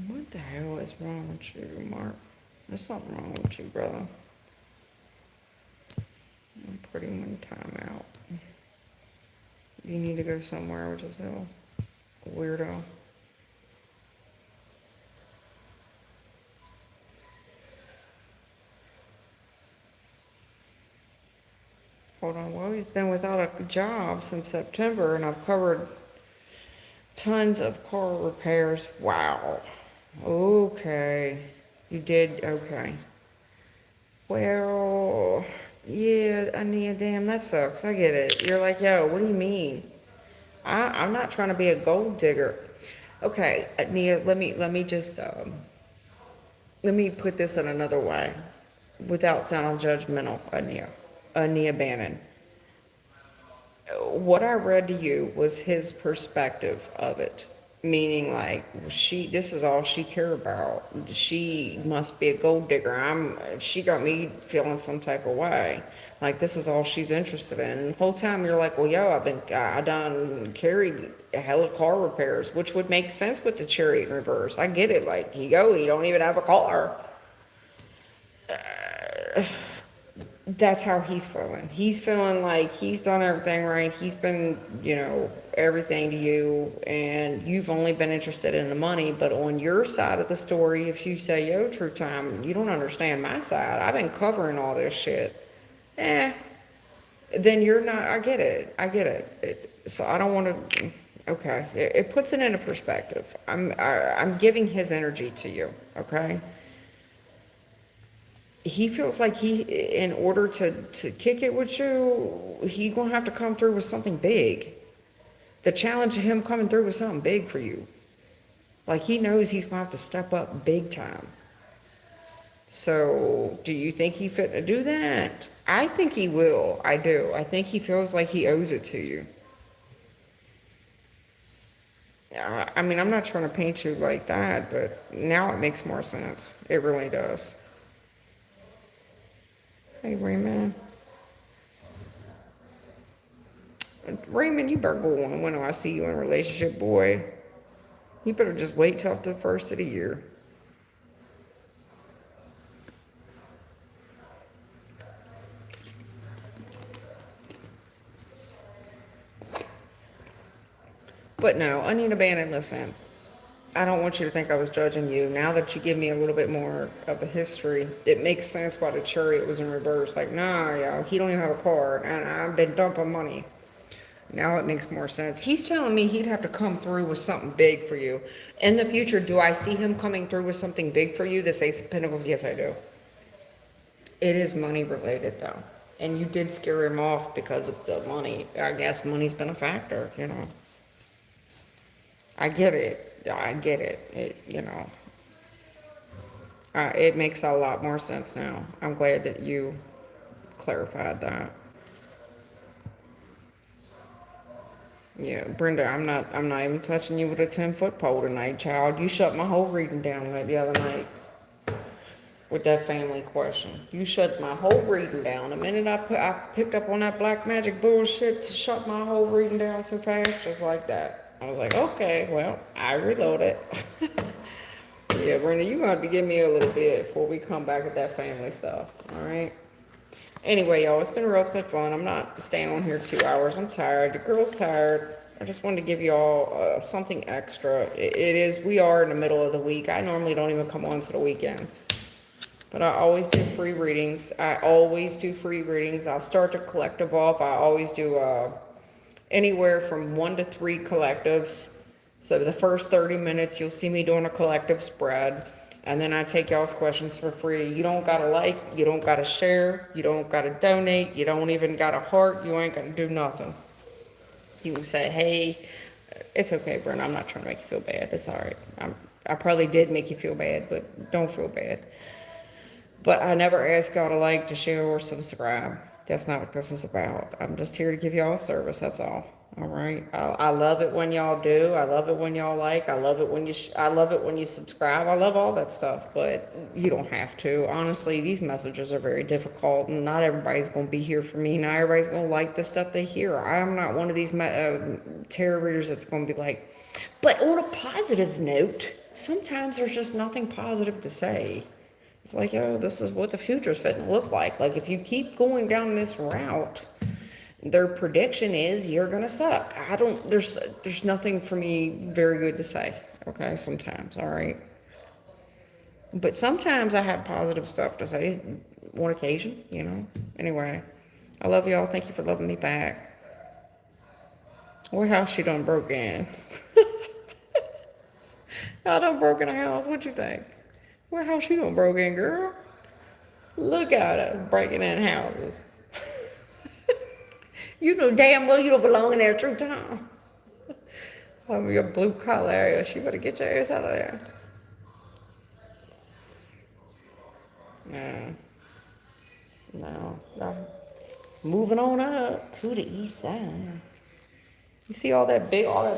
What the hell is wrong with you, Mark? There's something wrong with you, brother. I'm putting one time out. You need to go somewhere, which is hell. Weirdo. Hold on. Well, he's been without a job since September, and I've covered tons of car repairs. Wow. Okay. You did, okay. Well, yeah, Ania, damn, that sucks. I get it. You're like, yo, what do you mean? I'm not trying to be a gold digger. Okay, Nia, let me just let me put this in another way, without sounding judgmental, Ania Bannon. What I read to you was his perspective of it, meaning like this is all she care about. She must be a gold digger. She got me feeling some type of way, like this is all she's interested in. And the whole time you're like, well, yo, I done carried a hell of car repairs, which would make sense with the chariot in reverse. I get it. Like, you don't even have a car. That's how he's feeling. He's feeling like he's done everything right. He's been, everything to you, and you've only been interested in the money. But on your side of the story, if you say, yo, true time, you don't understand my side. I've been covering all this shit. Eh, then you're not, I get it. So I don't want to, okay. It puts it into perspective. I'm giving his energy to you, okay? He feels like in order to kick it with you, he gonna have to come through with something big. The challenge of him coming through with something big for you. Like, he knows he's gonna have to step up big time. So, do you think he fit to do that? I think he will. I do. I think he feels like he owes it to you. I mean, I'm not trying to paint you like that, but now it makes more sense. It really does. Hey, Raymond. Raymond, you better go on when I see you in a relationship, boy. You better just wait till the first of the year. But no, Anita Bannon, listen. I don't want you to think I was judging you. Now that you give me a little bit more of the history, it makes sense why the chariot was in reverse. Like, nah, yo, he don't even have a car, and I've been dumping money. Now it makes more sense. He's telling me he'd have to come through with something big for you. In the future, do I see him coming through with something big for you? This Ace of Pentacles, yes, I do. It is money related, though. And you did scare him off because of the money. I guess money's been a factor. I get it. It makes a lot more sense now. I'm glad that you clarified that. Yeah, Brenda, I'm not even touching you with a 10-foot pole tonight, child. You shut my whole reading down the other night with that family question. You shut my whole reading down. The minute I picked up on that black magic bullshit to shut my whole reading down so fast, just like that. I was like, okay, well, I reloaded. Yeah, Brenda, you're gonna have to give me a little bit before we come back with that family stuff. All right. Anyway, y'all, it's been real, it's been fun. I'm not staying on here 2 hours. I'm tired. The girl's tired. I just wanted to give y'all something extra. It is, we are in the middle of the week. I normally don't even come on to the weekends. But I always do free readings. I always do free readings. I'll start the collective off. I always do anywhere from 1 to 3 collectives. So the first 30 minutes, you'll see me doing a collective spread. And then I take y'all's questions for free. You don't gotta like, you don't gotta share, you don't gotta donate, you don't even gotta heart, you ain't gotta do nothing. You can say, hey, it's okay, Brent, I'm not trying to make you feel bad. It's all right. I probably did make you feel bad, but don't feel bad. But I never ask y'all to like, to share, or subscribe. That's not what this is about. I'm just here to give y'all a service, that's all. All right. I love it when y'all do. I love it when y'all like. I love it when I love it when you subscribe. I love all that stuff, but you don't have to. Honestly, these messages are very difficult, and not everybody's going to be here for me. Not everybody's going to like the stuff they hear. I'm not one of these tarot readers that's going to be like, but on a positive note, sometimes there's just nothing positive to say. It's like, oh, this is what the future's fitting to look like. Like, if you keep going down this route, their prediction is you're gonna suck. There's nothing for me very good to say. Okay, sometimes, all right. But sometimes I have positive stuff to say on occasion, you know. Anyway, I love y'all. Thank you for loving me back. What house she done broke in? I done broke in a house. What you think? What house you done broke in, girl? Look at her breaking in houses. You know damn well you don't belong in there, true time. Oh, your blue collar area. She better get your ass out of there. No. No. No. Moving on up to the east side. You see all that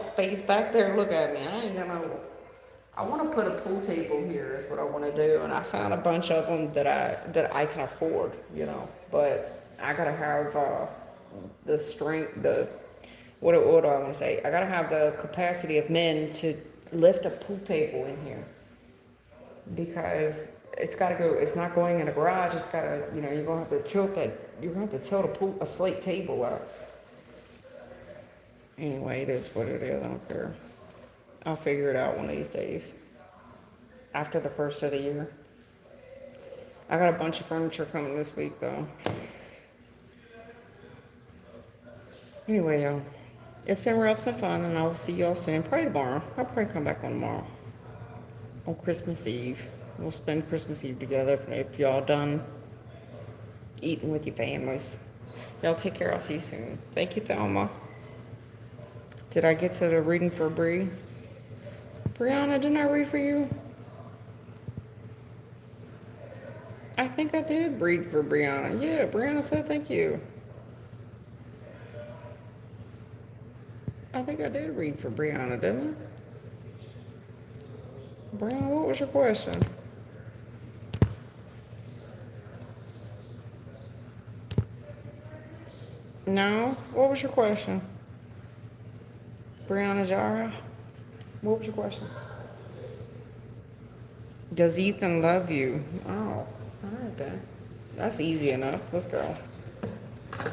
space back there? Look at me. I ain't got no. I want to put a pool table here is what I want to do, and I found a bunch of them that I can afford, you know. But I gotta have the strength, what do I want to say? I gotta have the capacity of men to lift a pool table in here, because it's got to go. It's not going in a garage. It's got to, you know, you're gonna have to tilt that. You're gonna have to tilt a slate table up. Anyway, it is what it is. I don't care. I'll figure it out one of these days. After the first of the year. I got a bunch of furniture coming this week, though. Anyway, y'all. It's been real. It's been fun, and I will see y'all soon. Probably tomorrow. I'll probably come back on tomorrow. On Christmas Eve. We'll spend Christmas Eve together if y'all done eating with your families. Y'all take care. I'll see you soon. Thank you, Thelma. Did I get to the reading for Bree? Brianna, didn't I read for you? I think I did read for Brianna. Yeah, Brianna said thank you. I think I did read for Brianna, didn't I? Brianna, what was your question? No? What was your question? Brianna Jara? What was your question? Does Ethan love you? Oh, all right then. That's easy enough. Let's go.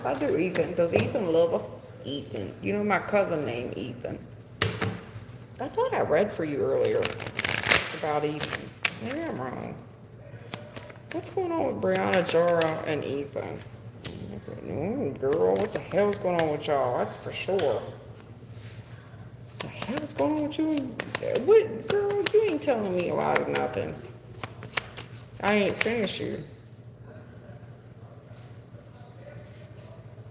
I do Ethan. Does Ethan love her? Ethan. You know my cousin named Ethan. I thought I read for you earlier about Ethan. Maybe I'm wrong. What's going on with Brianna Jara and Ethan? Girl, what the hell's going on with y'all? That's for sure. What the hell's going on with you? What, girl, you ain't telling me a lot of nothing. I ain't finished you.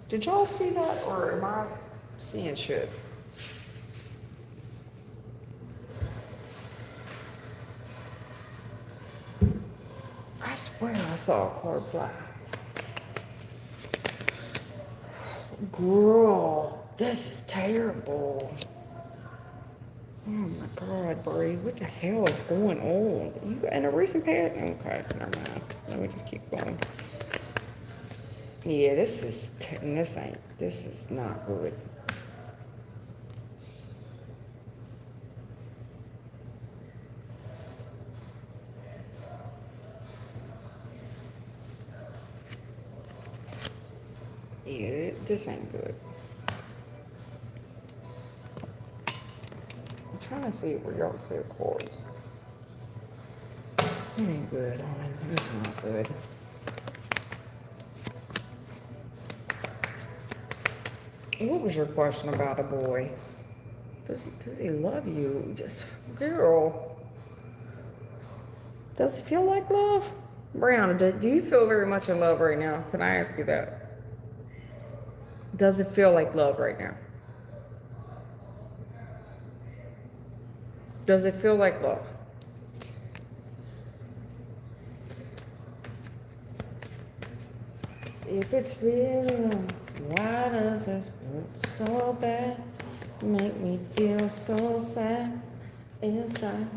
Did y'all see that, or am I seeing shit? I swear I saw a card fly. Girl, This is terrible. Oh my God, Bree, what the hell is going on? You in a recent past? Okay, never mind. Let me just keep going. Yeah, this is not good. Yeah, this ain't good. I'm trying to see where y'all see the chords. It ain't good, honey. It's not good. What was your question about a boy? Does he love you? Just, girl. Does it feel like love? Brianna, do you feel very much in love right now? Can I ask you that? Does it feel like love right now? Does it feel like love? If it's real love, why does it hurt so bad? Make me feel so sad inside.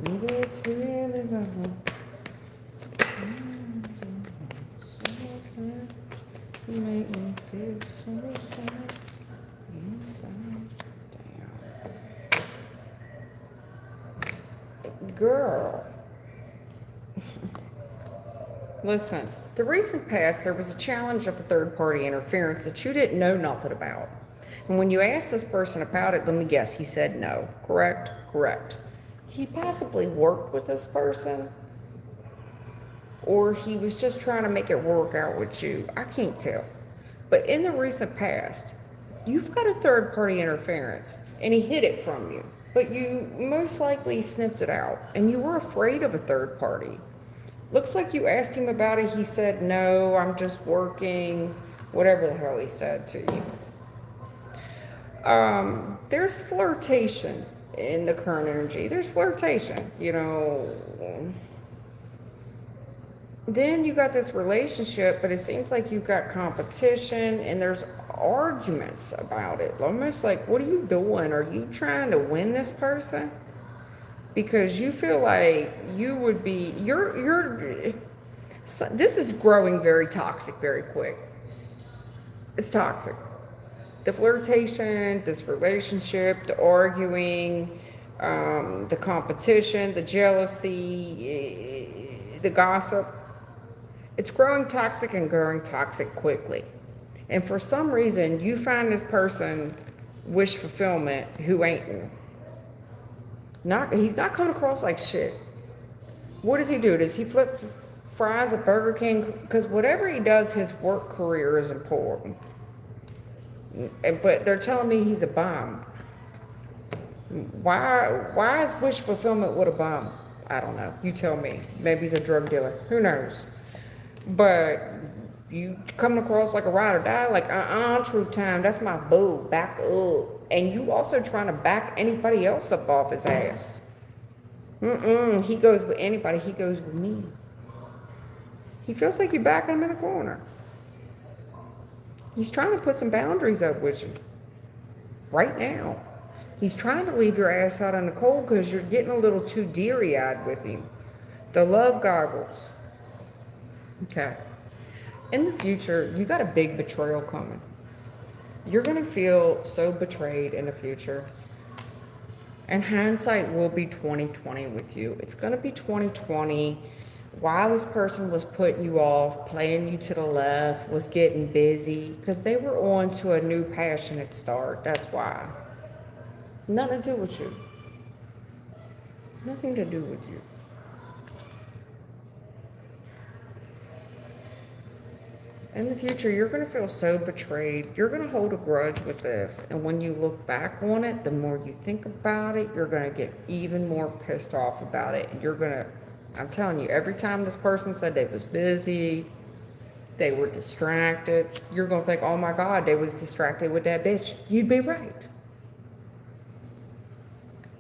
Maybe it's really love. So bad. Make me feel so sad inside. Damn. Girl. Listen, the recent past, there was a challenge of a third-party interference that you didn't know nothing about. And when you asked this person about it, let me guess, he said no. Correct? Correct. He possibly worked with this person, or he was just trying to make it work out with you. I can't tell. But in the recent past, you've got a third-party interference, and he hid it from you. But you most likely sniffed it out, and you were afraid of a third party. Looks like you asked him about it. He said, no, I'm just working, whatever the hell he said to you. There's flirtation in the current energy. There's flirtation, you know. Then you got this relationship, but it seems like you've got competition and there's arguments about it. Almost like, what are you doing? Are you trying to win this person? Because you feel like you would be, this is growing very toxic very quick. It's toxic. The flirtation, this relationship, the arguing, the competition, the jealousy, the gossip. It's growing toxic and growing toxic quickly. And for some reason, you find this person wish fulfillment who ain't. He's not coming across like shit. What does he do? Does he flip fries at Burger King? Because whatever he does, his work career is important. But they're telling me he's a bum. Why is wish fulfillment with a bum? I don't know. You tell me. Maybe he's a drug dealer. Who knows? But you coming across like a ride or die, like, true time, that's my boo, back up. And you also trying to back anybody else up off his ass. He goes with anybody, he goes with me. He feels like you backing him in the corner. He's trying to put some boundaries up with you. Right now. He's trying to leave your ass out in the cold because you're getting a little too deary-eyed with him. The love goggles. Okay. In the future, you got a big betrayal coming. You're going to feel so betrayed in the future. And hindsight will be 2020 with you. It's going to be 2020 while this person was putting you off, playing you to the left, was getting busy, because they were on to a new passionate start. That's why. Nothing to do with you. Nothing to do with you. In the future, you're going to feel so betrayed. You're going to hold a grudge with this. And when you look back on it, the more you think about it, you're going to get even more pissed off about it. And you're going to, I'm telling you, every time this person said they was busy, they were distracted, you're going to think, oh my God, they was distracted with that bitch. You'd be right.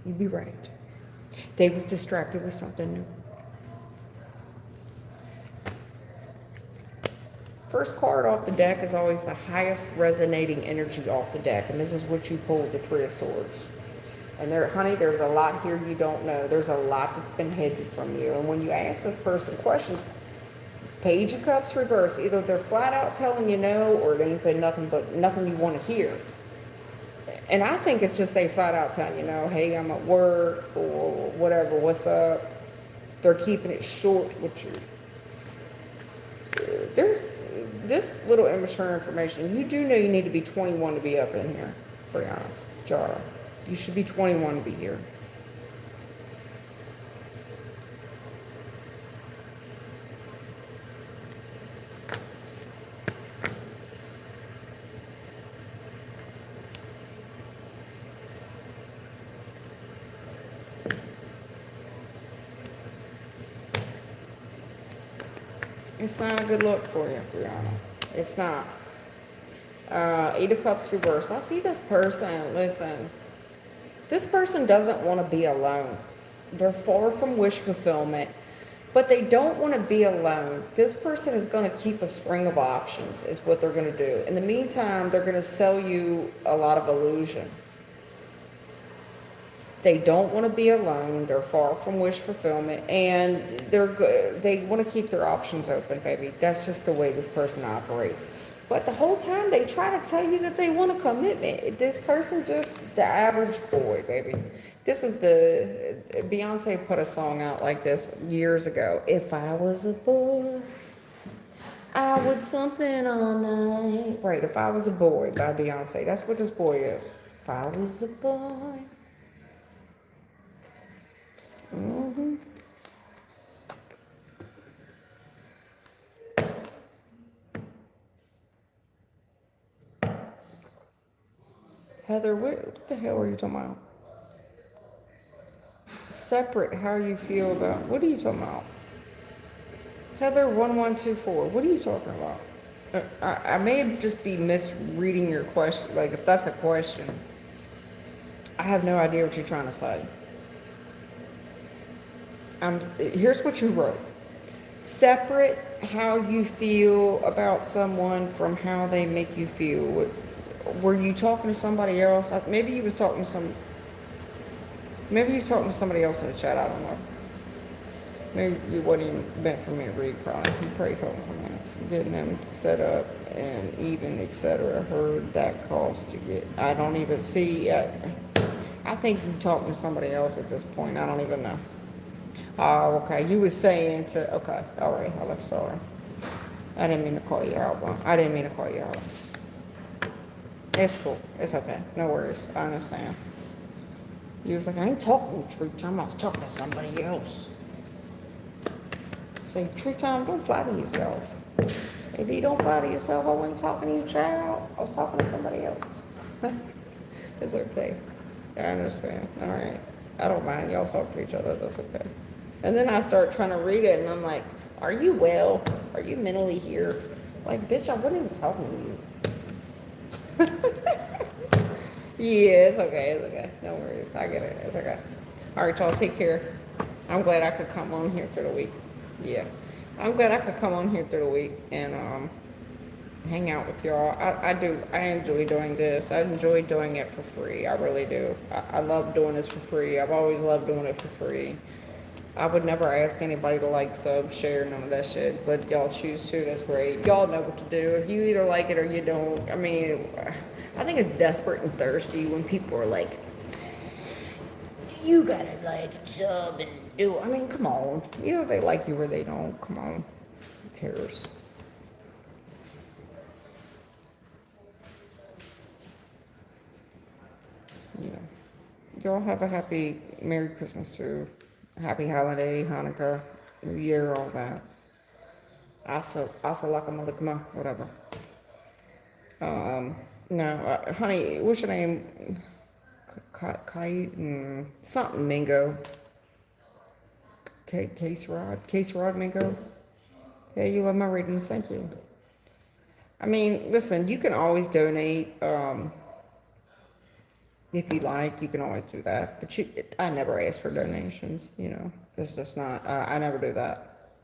You'd be right. They was distracted with something new. First card off the deck is always the highest resonating energy off the deck, and this is what you pulled, the Three of Swords. And there, honey, there's a lot here you don't know. There's a lot that's been hidden from you. And when you ask this person questions, Page of Cups reverse, either they're flat out telling you no, or it ain't been nothing you want to hear. And I think it's just they flat out telling you no, hey, I'm at work, or whatever, what's up. They're keeping it short with you. There's this little immature information. You do know you need to be 21 to be up in here, Brianna, Jara. You should be 21 to be here. It's not a good look for you, Brianna. It's not. Eight of Cups reverse. I see this person, listen. This person doesn't want to be alone. They're far from wish fulfillment, but they don't want to be alone. This person is going to keep a string of options, is what they're going to do. In the meantime, they're going to sell you a lot of illusion. They don't want to be alone. They're far from wish fulfillment, and they want to keep their options open, baby. That's just the way this person operates. But the whole time they try to tell you that they want a commitment. This person just the average boy, baby. This is the Beyonce put a song out like this years ago. If I was a boy, I would something all night. Right, If I Was a Boy by Beyonce. That's what this boy is. If I was a boy. Mm-hmm. Heather, what the hell are you talking about? Separate, how you feel about, what are you talking about? Heather 1124, what are you talking about? I may just be misreading your question, like if that's a question. I have no idea what you're trying to say. Here's what you wrote. Separate how you feel about someone from how they make you feel. Were you talking to somebody else? Maybe you was talking to somebody else in the chat. I don't know. Maybe it wasn't even meant for me to read. Probably you probably talking to someone else, getting them set up and even etc. Heard that cost to get. I don't even see. I think you talking to somebody else at this point. I don't even know. Oh, okay. You was saying to. Okay, all right. I'm sorry. I didn't mean to call you out. I didn't mean to call you out. It's cool. It's okay. No worries. I understand. He was like, I ain't talking to True Time. I was talking to somebody else. Say, True Time, don't fly to yourself. If you don't fly to yourself, I wasn't talking to you, child. I was talking to somebody else. It's okay. I understand. All right. I don't mind. Y'all talk to each other. That's okay. And then I start trying to read it, and I'm like, are you well? Are you mentally here? Like, bitch, I wasn't even talking to you. Yeah, it's okay. It's okay. No worries. I get it. It's okay. All right, y'all. Take care. I'm glad I could come on here through the week. Yeah. I'm glad I could come on here through the week and hang out with y'all. I do. I enjoy doing this. I enjoy doing it for free. I really do. I love doing this for free. I've always loved doing it for free. I would never ask anybody to like, sub, share, none of that shit. But y'all choose to. That's great. Y'all know what to do. If you either like it or you don't. I mean, I think it's desperate and thirsty when people are like, you gotta like, sub, and do. I mean, come on. You know they like you or they don't. Come on. Who cares? Yeah. Y'all have a happy Merry Christmas too. Happy holiday, Hanukkah, New Year, all that. Assalamualaikum, whatever. No, honey, what's your name? Something Mingo. Case Rod Mingo. Yeah, you love my readings, thank you. I mean, listen, you can always donate. If you like, you can always do that. But I never ask for donations, you know. It's just not, I never do that.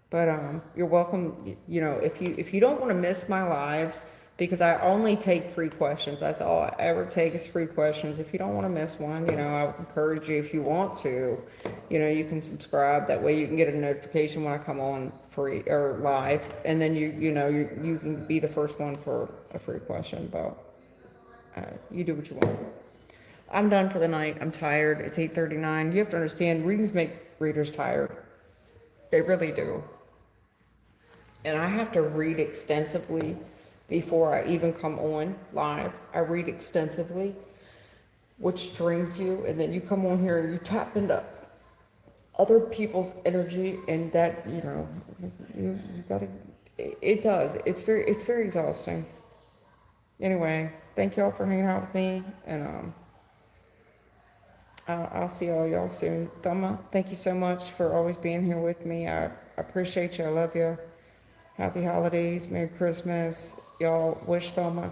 But you're welcome. You know, if you don't want to miss my lives, because I only take free questions. That's all I ever take is free questions. If you don't want to miss one, you know, I would encourage you if you want to, you know, you can subscribe. That way you can get a notification when I come on free or live, and then you know you can be the first one for a free question. But you do what you want. I'm done for the night. I'm tired. It's 8:39. You have to understand, readings make readers tired. They really do. And I have to read extensively before I even come on live. I read extensively, which drains you, and then you come on here and you tap into other people's energy, and that, you know, you gotta, it does. It's very exhausting. Anyway, thank y'all for hanging out with me, and I'll see all y'all soon. Thelma, thank you so much for always being here with me. I appreciate you. I love you. Happy holidays, Merry Christmas. Y'all wish Thelma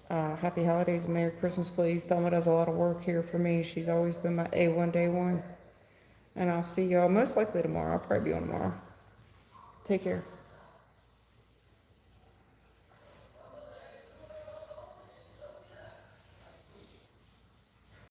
happy holidays and Merry Christmas, please. Thelma does a lot of work here for me. She's always been my A1 day one. And I'll see y'all most likely tomorrow. I'll probably be on tomorrow. Take care.